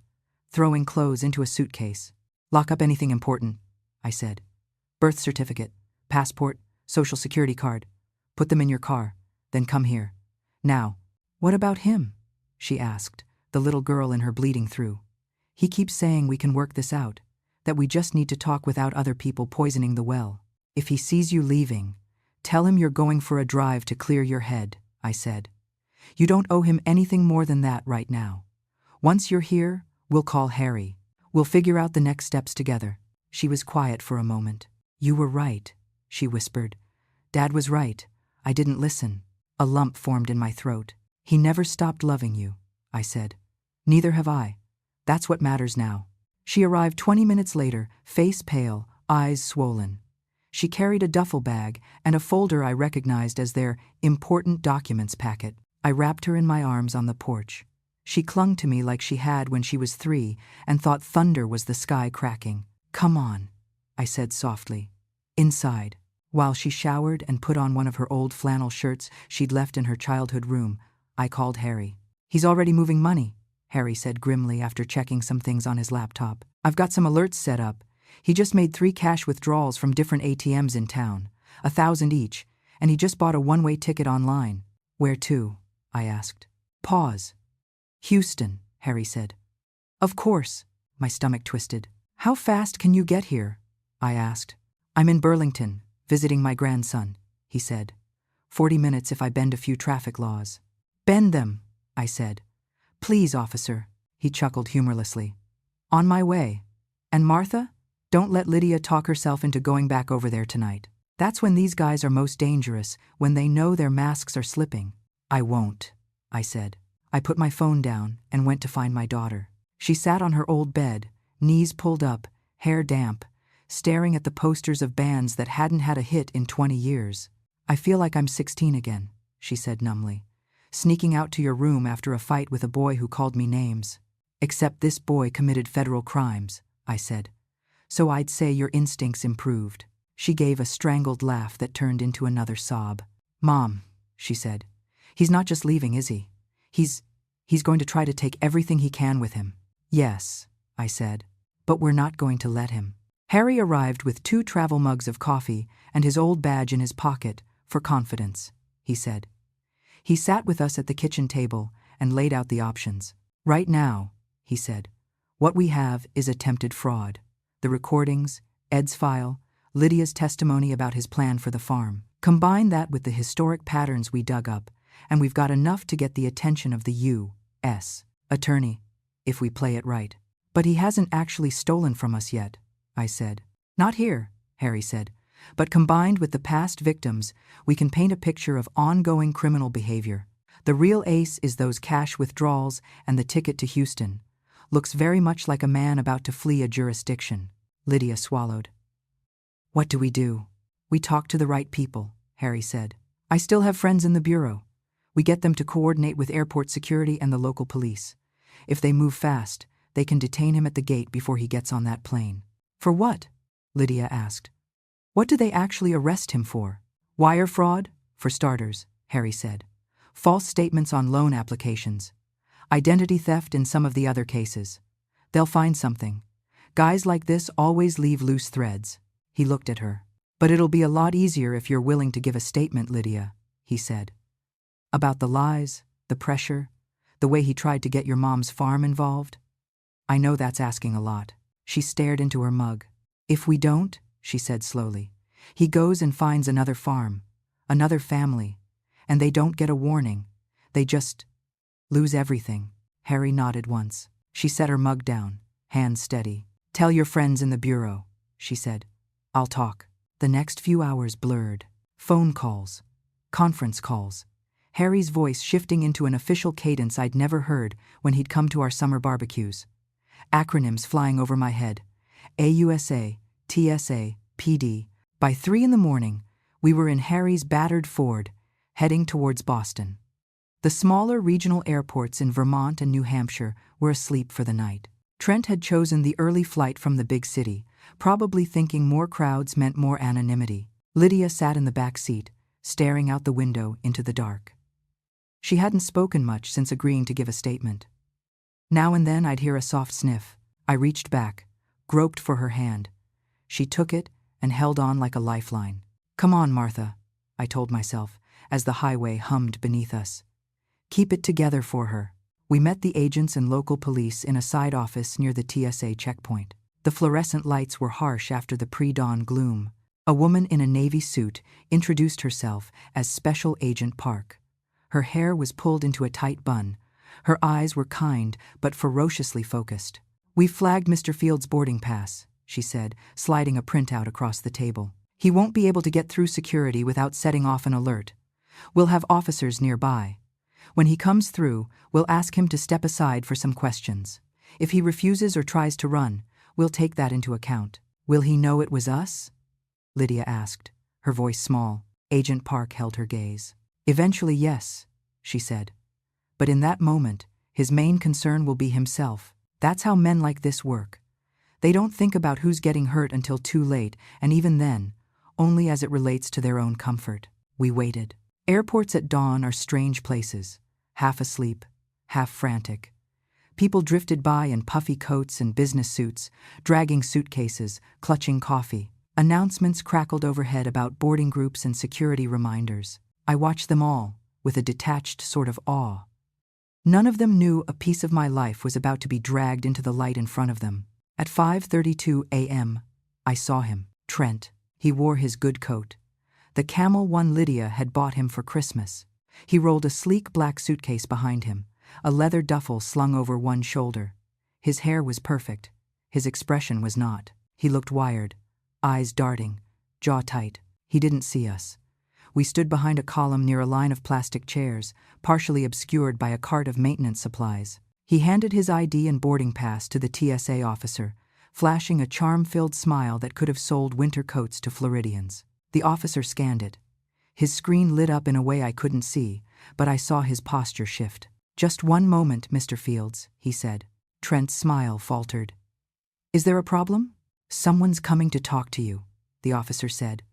throwing clothes into a suitcase. Lock up anything important, I said. Birth certificate, passport, social security card. Put them in your car, then come here. Now, what about him? She asked, the little girl in her bleeding through. He keeps saying we can work this out, that we just need to talk without other people poisoning the well. If he sees you leaving, tell him you're going for a drive to clear your head, I said. You don't owe him anything more than that right now. Once you're here, we'll call Harry. We'll figure out the next steps together. She was quiet for a moment. You were right, she whispered. Dad was right. I didn't listen. A lump formed in my throat. He never stopped loving you, I said. Neither have I. That's what matters now. She arrived 20 minutes later, face pale, eyes swollen. She carried a duffel bag and a folder I recognized as their important documents packet. I wrapped her in my arms on the porch. She clung to me like she had when she was 3 and thought thunder was the sky cracking. Come on, I said softly. Inside. While she showered and put on one of her old flannel shirts she'd left in her childhood room, I called Harry. He's already moving money, Harry said grimly after checking some things on his laptop. I've got some alerts set up. He just made 3 cash withdrawals from different ATMs in town, 1,000 each, and he just bought a one-way ticket online. Where to? I asked. Pause. Houston, Harry said. Of course, my stomach twisted. How fast can you get here? I asked. I'm in Burlington, visiting my grandson, he said. 40 minutes if I bend a few traffic laws. Bend them, I said. Please, officer, he chuckled humorlessly. On my way. And Martha? Don't let Lydia talk herself into going back over there tonight. That's when these guys are most dangerous, when they know their masks are slipping. I won't, I said. I put my phone down and went to find my daughter. She sat on her old bed, knees pulled up, hair damp, staring at the posters of bands that hadn't had a hit in 20 years. I feel like I'm 16 again, she said numbly. Sneaking out to your room after a fight with a boy who called me names. Except this boy committed federal crimes, I said. So I'd say your instincts improved. She gave a strangled laugh that turned into another sob. Mom, she said. He's not just leaving, is he? He's going to try to take everything he can with him. Yes, I said. But we're not going to let him. Harry arrived with 2 travel mugs of coffee and his old badge in his pocket, for confidence, he said. He sat with us at the kitchen table and laid out the options. Right now, he said, what we have is attempted fraud. The recordings, Ed's file, Lydia's testimony about his plan for the farm. Combine that with the historic patterns we dug up, and we've got enough to get the attention of the U.S. attorney, if we play it right. But he hasn't actually stolen from us yet, I said. Not here, Harry said. But combined with the past victims, we can paint a picture of ongoing criminal behavior. The real ace is those cash withdrawals and the ticket to Houston. Looks very much like a man about to flee a jurisdiction. Lydia swallowed. What do we do? We talk to the right people, Harry said. I still have friends in the bureau. We get them to coordinate with airport security and the local police. If they move fast, they can detain him at the gate before he gets on that plane. For what? Lydia asked. What do they actually arrest him for? Wire fraud, for starters, Harry said. False statements on loan applications. Identity theft in some of the other cases. They'll find something. Guys like this always leave loose threads. He looked at her. But it'll be a lot easier if you're willing to give a statement, Lydia, he said. About the lies, the pressure, the way he tried to get your mom's farm involved. I know that's asking a lot. She stared into her mug. If we don't, she said slowly, he goes and finds another farm, another family, and they don't get a warning. They just lose everything. Harry nodded once. She set her mug down, hands steady. Tell your friends in the bureau, she said. I'll talk. The next few hours blurred. Phone calls. Conference calls. Harry's voice shifting into an official cadence I'd never heard when he'd come to our summer barbecues. Acronyms flying over my head. AUSA, TSA, PD. By 3 a.m, we were in Harry's battered Ford, heading towards Boston. The smaller regional airports in Vermont and New Hampshire were asleep for the night. Trent had chosen the early flight from the big city, probably thinking more crowds meant more anonymity. Lydia sat in the back seat, staring out the window into the dark. She hadn't spoken much since agreeing to give a statement. Now and then I'd hear a soft sniff. I reached back, groped for her hand. She took it and held on like a lifeline. Come on, Martha, I told myself, as the highway hummed beneath us. Keep it together for her. We met the agents and local police in a side office near the TSA checkpoint. The fluorescent lights were harsh after the pre-dawn gloom. A woman in a navy suit introduced herself as Special Agent Park. Her hair was pulled into a tight bun. Her eyes were kind but ferociously focused. "We've flagged Mr. Field's boarding pass," she said, sliding a printout across the table. "He won't be able to get through security without setting off an alert. We'll have officers nearby. When he comes through, we'll ask him to step aside for some questions. If he refuses or tries to run, we'll take that into account." "Will he know it was us?" Lydia asked, her voice small. Agent Park held her gaze. "Eventually, yes," she said. "But in that moment, his main concern will be himself. That's how men like this work. They don't think about who's getting hurt until too late, and even then, only as it relates to their own comfort." We waited. Airports at dawn are strange places, half asleep, half frantic. People drifted by in puffy coats and business suits, dragging suitcases, clutching coffee. Announcements crackled overhead about boarding groups and security reminders. I watched them all, with a detached sort of awe. None of them knew a piece of my life was about to be dragged into the light in front of them. At 5:32 a.m., I saw him. Trent. He wore his good coat. The camel one Lydia had bought him for Christmas. He rolled a sleek black suitcase behind him, a leather duffel slung over one shoulder. His hair was perfect. His expression was not. He looked wired, eyes darting, jaw tight. He didn't see us. We stood behind a column near a line of plastic chairs, partially obscured by a cart of maintenance supplies. He handed his ID and boarding pass to the TSA officer, flashing a charm-filled smile that could have sold winter coats to Floridians. The officer scanned it. His screen lit up in a way I couldn't see, but I saw his posture shift. "Just one moment, Mr. Fields," he said. Trent's smile faltered. "Is there a problem?" "Someone's coming to talk to you," the officer said.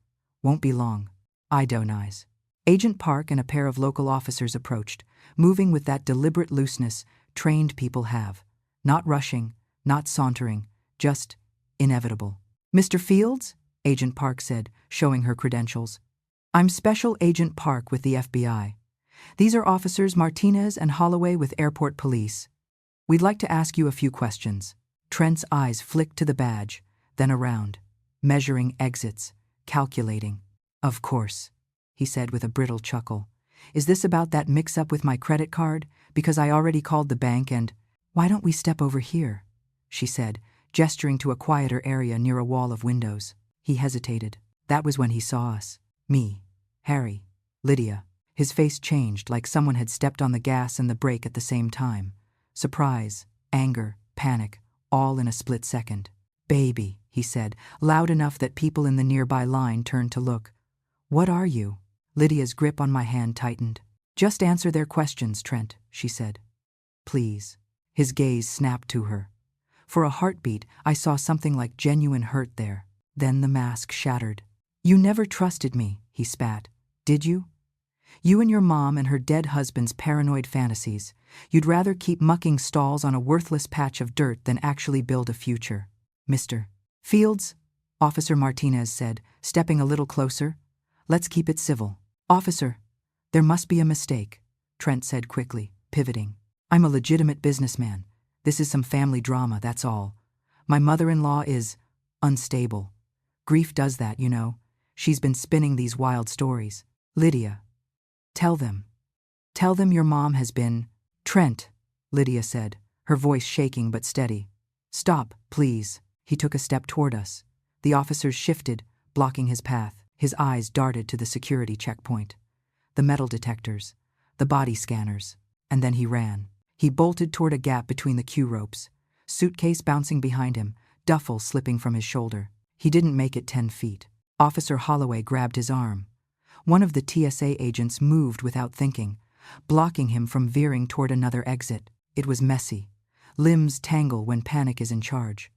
"Won't be long." I don't eyes. Agent Park and a pair of local officers approached, moving with that deliberate looseness trained people have. Not rushing, not sauntering, just inevitable. "Mr. Fields?" Agent Park said, showing her credentials. "I'm Special Agent Park with the FBI. "These are Officers Martinez and Holloway with Airport Police. We'd like to ask you a few questions." Trent's eyes flicked to the badge, then around, measuring exits, calculating. "Of course," he said with a brittle chuckle. "Is this about that mix-up with my credit card? Because I already called the bank and—" "Why don't we step over here?" she said, gesturing to a quieter area near a wall of windows. He hesitated. That was when he saw us. Me, Harry, Lydia. His face changed like someone had stepped on the gas and the brake at the same time. Surprise, anger, panic, all in a split second. "Baby," he said, loud enough that people in the nearby line turned to look. "What are you?" Lydia's grip on my hand tightened. "Just answer their questions, Trent," she said. "Please." His gaze snapped to her. For a heartbeat, I saw something like genuine hurt there. Then the mask shattered. "You never trusted me," he spat. "Did you? You and your mom and her dead husband's paranoid fantasies. You'd rather keep mucking stalls on a worthless patch of dirt than actually build a future." "Mr. Fields," Officer Martinez said, stepping a little closer. "Let's keep it civil." "Officer, there must be a mistake," Trent said quickly, pivoting. "I'm a legitimate businessman. This is some family drama, that's all. My mother-in-law is unstable. Grief does that, you know. She's been spinning these wild stories. Lydia, tell them. Tell them your mom has been—" "Trent," Lydia said, her voice shaking but steady. "Stop, please." He took a step toward us. The officers shifted, blocking his path. His eyes darted to the security checkpoint. The metal detectors, the body scanners, and then he ran. He bolted toward a gap between the queue ropes, suitcase bouncing behind him, duffel slipping from his shoulder. He didn't make it 10 feet. Officer Holloway grabbed his arm. One of the TSA agents moved without thinking, blocking him from veering toward another exit. It was messy. Limbs tangle when panic is in charge.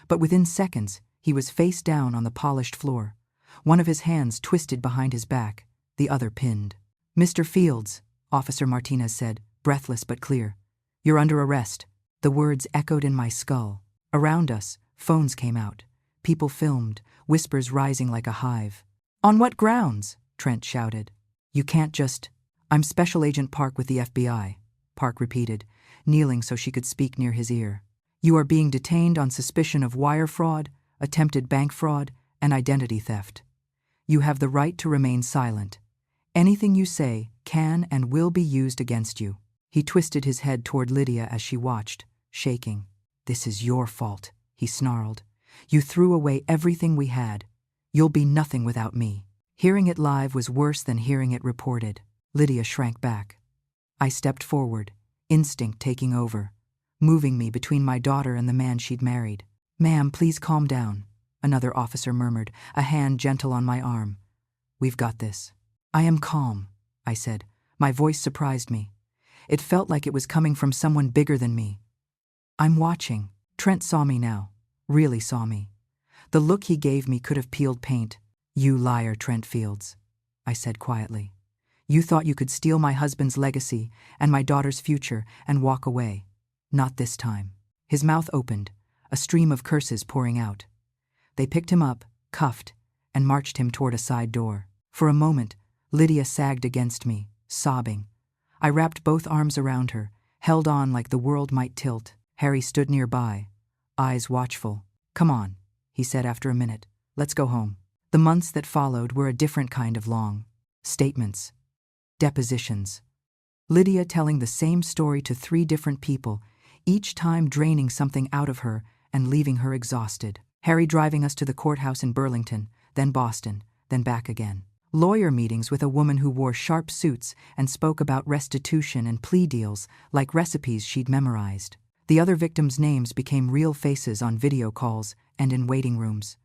But within seconds, he was face down on the polished floor, one of his hands twisted behind his back, the other pinned. "Mr. Fields," Officer Martinez said, breathless but clear. "You're under arrest." The words echoed in my skull. Around us, phones came out. People filmed, whispers rising like a hive. "On what grounds?" Trent shouted. "You can't just—" "I'm Special Agent Park with the FBI," Park repeated, kneeling so she could speak near his ear. "You are being detained on suspicion of wire fraud, attempted bank fraud, and identity theft. You have the right to remain silent. Anything you say can and will be used against you." He twisted his head toward Lydia as she watched, shaking. "This is your fault," he snarled. "You threw away everything we had. You'll be nothing without me." Hearing it live was worse than hearing it reported. Lydia shrank back. I stepped forward, instinct taking over, moving me between my daughter and the man she'd married. "Ma'am, please calm down," another officer murmured, a hand gentle on my arm. "We've got this." "I am calm," I said. My voice surprised me. It felt like it was coming from someone bigger than me. "I'm watching." Trent saw me now, really saw me. The look he gave me could have peeled paint. "You liar, Trent Fields," I said quietly. "You thought you could steal my husband's legacy and my daughter's future and walk away. Not this time." His mouth opened, a stream of curses pouring out. They picked him up, cuffed, and marched him toward a side door. For a moment, Lydia sagged against me, sobbing. I wrapped both arms around her, held on like the world might tilt. Harry stood nearby, eyes watchful. "Come on," he said after a minute. "Let's go home." The months that followed were a different kind of long. Statements. Depositions. Lydia telling the same story to 3 different people, each time draining something out of her and leaving her exhausted. Harry driving us to the courthouse in Burlington, then Boston, then back again. Lawyer meetings with a woman who wore sharp suits and spoke about restitution and plea deals like recipes she'd memorized. The other victims' names became real faces on video calls and in waiting rooms.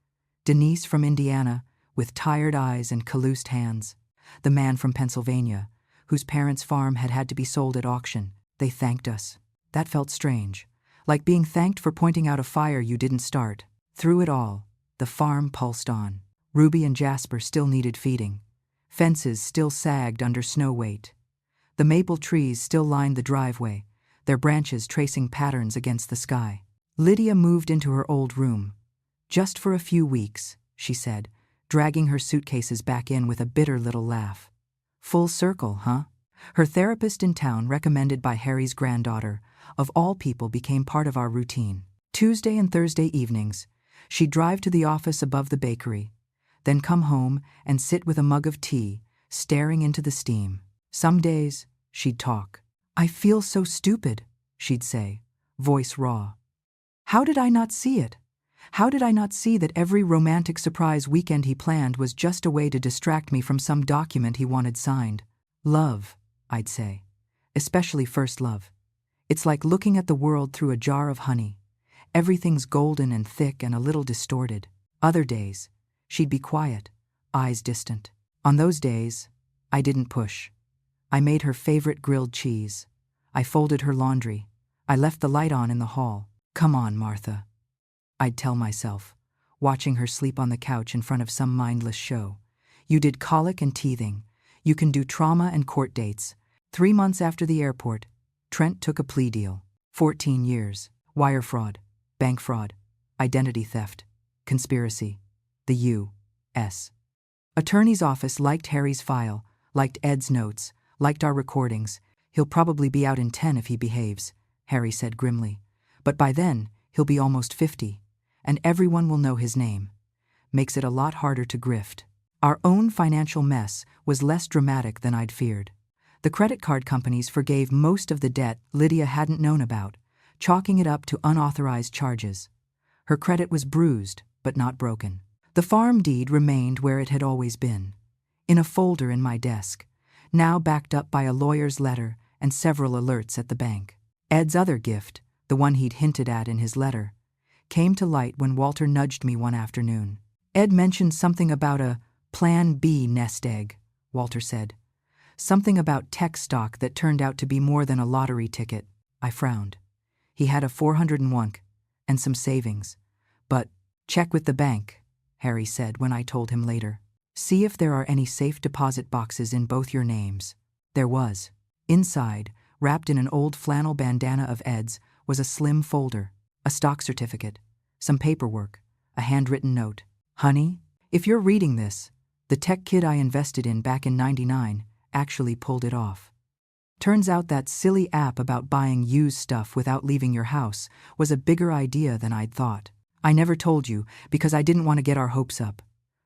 Denise from Indiana, with tired eyes and calloused hands. The man from Pennsylvania, whose parents' farm had had to be sold at auction. They thanked us. That felt strange, like being thanked for pointing out a fire you didn't start. Through it all, the farm pulsed on. Ruby and Jasper still needed feeding. Fences still sagged under snow weight. The maple trees still lined the driveway, their branches tracing patterns against the sky. Lydia moved into her old room. "Just for a few weeks," she said, dragging her suitcases back in with a bitter little laugh. "Full circle, huh? Her therapist in town, recommended by Harry's granddaughter, of all people, became part of our routine. Tuesday and Thursday evenings, she'd drive to the office above the bakery, then come home and sit with a mug of tea, staring into the steam. Some days, she'd talk. "I feel so stupid," she'd say, voice raw. How did I not see it? How did I not see that every romantic surprise weekend he planned was just a way to distract me from some document he wanted signed? Love, I'd say. Especially first love. It's like looking at the world through a jar of honey. Everything's golden and thick and a little distorted. Other days, she'd be quiet, eyes distant. On those days, I didn't push. I made her favorite grilled cheese. I folded her laundry. I left the light on in the hall. "Come on, Martha," I'd tell myself, watching her sleep on the couch in front of some mindless show. "You did colic and teething. You can do trauma and court dates." 3 months after the airport, Trent took a plea deal. 14 years. Wire fraud, bank fraud, identity theft, conspiracy. The U.S. Attorney's office liked Harry's file, liked Ed's notes, liked our recordings. "He'll probably be out in 10 if he behaves," Harry said grimly. "But by then, he'll be almost 50, and everyone will know his name. Makes it a lot harder to grift." Our own financial mess was less dramatic than I'd feared. The credit card companies forgave most of the debt Lydia hadn't known about, chalking it up to unauthorized charges. Her credit was bruised, but not broken. The farm deed remained where it had always been, in a folder in my desk, now backed up by a lawyer's letter and several alerts at the bank. Ed's other gift, the one he'd hinted at in his letter, came to light when Walter nudged me one afternoon. "Ed mentioned something about a Plan B nest egg," Walter said. "Something about tech stock that turned out to be more than a lottery ticket." I frowned. He had a 401k and some savings. "But check with the bank," Harry said when I told him later. "See if there are any safe deposit boxes in both your names." There was. Inside, wrapped in an old flannel bandana of Ed's, was a slim folder, a stock certificate, some paperwork, a handwritten note. "Honey, if you're reading this, the tech kid I invested in back in '99 actually pulled it off. Turns out that silly app about buying used stuff without leaving your house was a bigger idea than I'd thought. I never told you because I didn't want to get our hopes up.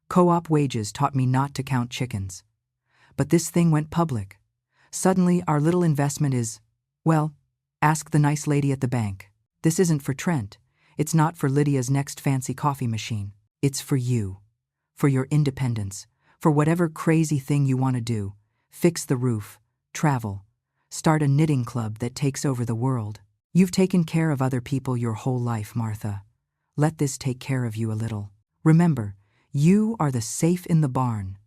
Co-op wages taught me not to count chickens. But this thing went public. Suddenly our little investment is, well, ask the nice lady at the bank. This isn't for Trent. It's not for Lydia's next fancy coffee machine. It's for you. For your independence. For whatever crazy thing you want to do. Fix the roof. Travel. Start a knitting club that takes over the world. You've taken care of other people your whole life, Martha. Let this take care of you a little. Remember, you are the safe in the barn.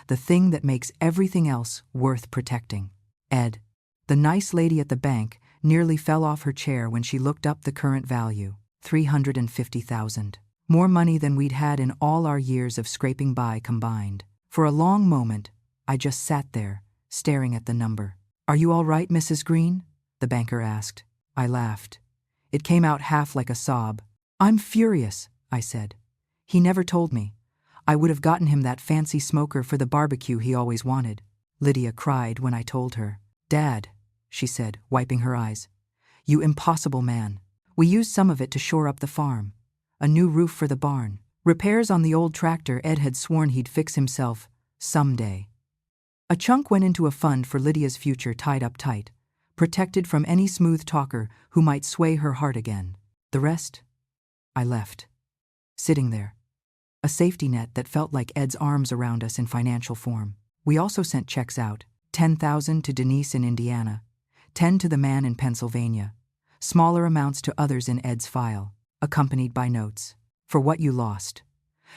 The thing that makes everything else worth protecting. Ed." The nice lady at the bank nearly fell off her chair when she looked up the current value. $350,000. More money than we'd had in all our years of scraping by combined. For a long moment, I just sat there, staring at the number. "Are you all right, Mrs. Green?" the banker asked. I laughed. It came out half like a sob. "I'm furious," I said. "He never told me. I would have gotten him that fancy smoker for the barbecue he always wanted." Lydia cried when I told her. "Dad," she said, wiping her eyes. "You impossible man. We used some of it to shore up the farm. A new roof for the barn. Repairs on the old tractor Ed had sworn he'd fix himself someday. A chunk went into a fund for Lydia's future tied up tight, protected from any smooth talker who might sway her heart again. The rest, I left. Sitting there. A safety net that felt like Ed's arms around us in financial form. We also sent checks out, $10,000 to Denise in Indiana, $10,000 to the man in Pennsylvania, smaller amounts to others in Ed's file, accompanied by notes. "For what you lost."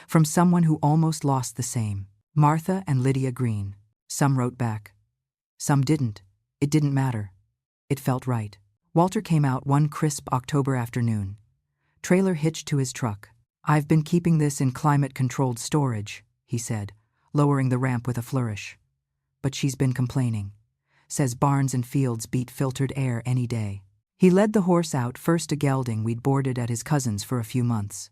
From someone who almost lost the same. Martha and Lydia Green. Some wrote back. Some didn't. It didn't matter. It felt right. Walter came out one crisp October afternoon. Trailer hitched to his truck. "I've been keeping this in climate-controlled storage," he said, lowering the ramp with a flourish. "But she's been complaining. Says barns and fields beat filtered air any day." He led the horse out first a gelding we'd boarded at his cousin's for a few months.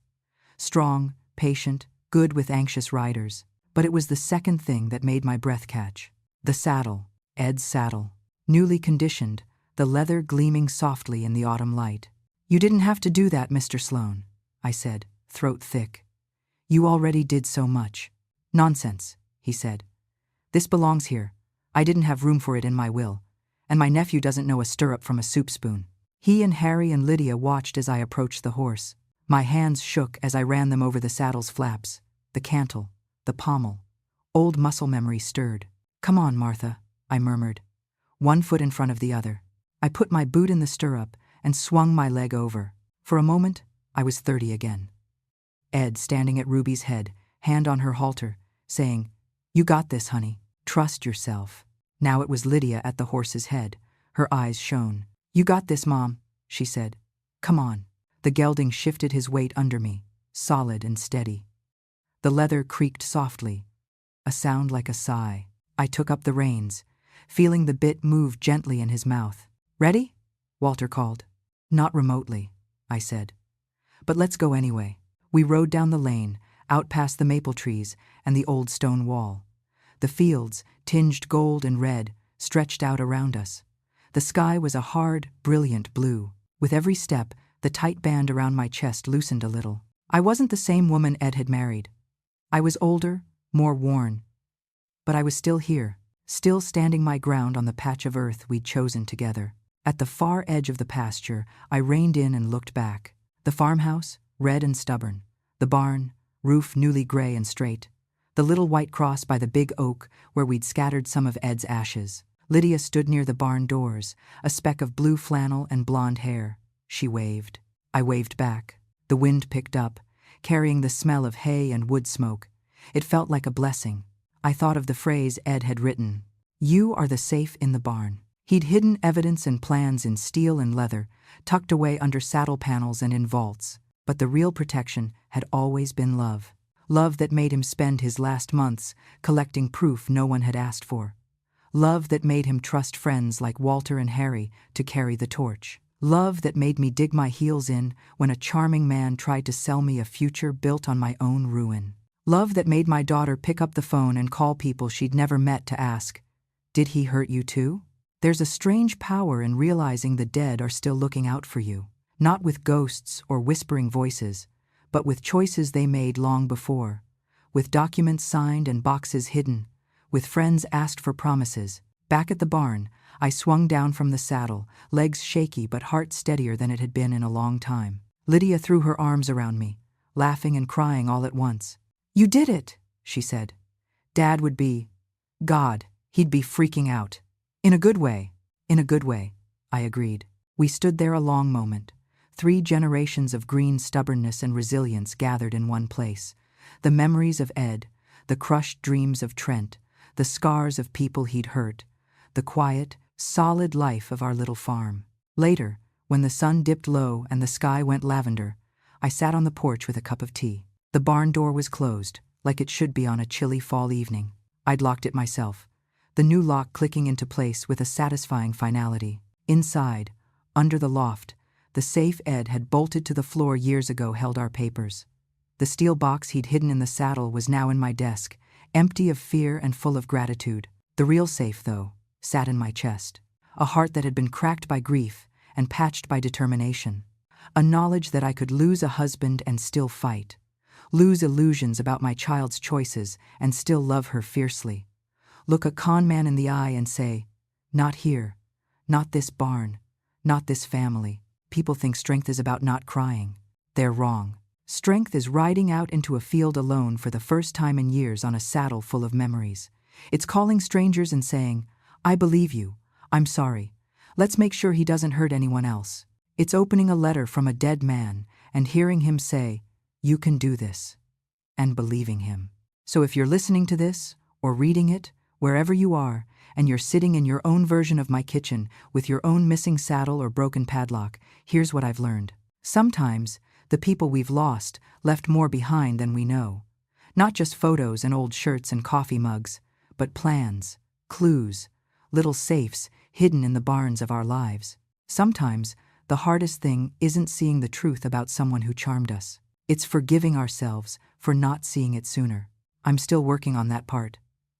Strong, patient, good with anxious riders. But it was the second thing that made my breath catch. The saddle. Ed's saddle. Newly conditioned, the leather gleaming softly in the autumn light. "You didn't have to do that, Mr. Sloan," I said, throat thick. "You already did so much." "Nonsense," he said. "This belongs here. I didn't have room for it in my will. And my nephew doesn't know a stirrup from a soup spoon." He and Harry and Lydia watched as I approached the horse. My hands shook as I ran them over the saddle's flaps, the cantle, the pommel. Old muscle memory stirred. "Come on, Martha," I murmured, one foot in front of the other. I put my boot in the stirrup and swung my leg over. For a moment, I was 30 again. Ed standing at Ruby's head, hand on her halter, saying, "You got this, honey. Trust yourself." Now it was Lydia at the horse's head. Her eyes shone. "You got this, Mom," she said. "Come on." The gelding shifted his weight under me, solid and steady. The leather creaked softly, a sound like a sigh. I took up the reins, feeling the bit move gently in his mouth. "Ready?" Walter called. "Not remotely," I said. "But let's go anyway." We rode down the lane, out past the maple trees and the old stone wall. The fields, tinged gold and red, stretched out around us. The sky was a hard, brilliant blue. With every step, the tight band around my chest loosened a little. I wasn't the same woman Ed had married. I was older, more worn. But I was still here, still standing my ground on the patch of earth we'd chosen together. At the far edge of the pasture, I reined in and looked back. The farmhouse, red and stubborn. The barn, roof newly gray and straight. The little white cross by the big oak where we'd scattered some of Ed's ashes. Lydia stood near the barn doors, a speck of blue flannel and blonde hair. She waved. I waved back. The wind picked up, carrying the smell of hay and wood smoke. It felt like a blessing. I thought of the phrase Ed had written, "You are the safe in the barn." He'd hidden evidence and plans in steel and leather, tucked away under saddle panels and in vaults. But the real protection had always been love. Love that made him spend his last months collecting proof no one had asked for. Love that made him trust friends like Walter and Harry to carry the torch. Love that made me dig my heels in when a charming man tried to sell me a future built on my own ruin. Love that made my daughter pick up the phone and call people she'd never met to ask, "Did he hurt you too?" There's a strange power in realizing the dead are still looking out for you. Not with ghosts or whispering voices, but with choices they made long before. With documents signed and boxes hidden. With friends asked for promises. Back at the barn, I swung down from the saddle, legs shaky but heart steadier than it had been in a long time. Lydia threw her arms around me, laughing and crying all at once. "You did it," she said. "Dad would be... God, he'd be freaking out." "In a good way. In a good way," I agreed. We stood there a long moment. 3 generations of green stubbornness and resilience gathered in one place. The memories of Ed, the crushed dreams of Trent, the scars of people he'd hurt, the quiet, solid life of our little farm. Later, when the sun dipped low and the sky went lavender, I sat on the porch with a cup of tea. The barn door was closed, like it should be on a chilly fall evening. I'd locked it myself, the new lock clicking into place with a satisfying finality. Inside, under the loft, the safe Ed had bolted to the floor years ago held our papers. The steel box he'd hidden in the saddle was now in my desk, empty of fear and full of gratitude. The real safe, though, sat in my chest. A heart that had been cracked by grief and patched by determination. A knowledge that I could lose a husband and still fight. Lose illusions about my child's choices and still love her fiercely. Look a con man in the eye and say, "Not here. Not this barn. Not this family." People think strength is about not crying. They're wrong. Strength is riding out into a field alone for the first time in years on a saddle full of memories. It's calling strangers and saying, "I believe you. I'm sorry. Let's make sure he doesn't hurt anyone else." It's opening a letter from a dead man and hearing him say, "You can do this," and believing him. So if you're listening to this, or reading it, wherever you are, and you're sitting in your own version of my kitchen with your own missing saddle or broken padlock, here's what I've learned. Sometimes, the people we've lost left more behind than we know. Not just photos and old shirts and coffee mugs, but plans, clues, little safes hidden in the barns of our lives. Sometimes, the hardest thing isn't seeing the truth about someone who charmed us. It's forgiving ourselves for not seeing it sooner. I'm still working on that part.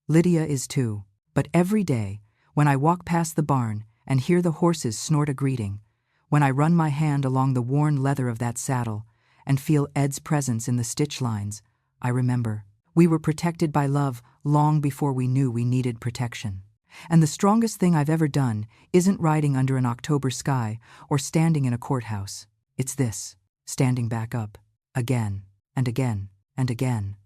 Lydia is too. But every day, When I walk past the barn and hear the horses snort a greeting, when I run my hand along the worn leather of that saddle and feel Ed's presence in the stitch lines, I remember. We were protected by love long before we knew we needed protection. And the strongest thing I've ever done isn't riding under an October sky or standing in a courthouse. It's this, standing back up, again and again and again.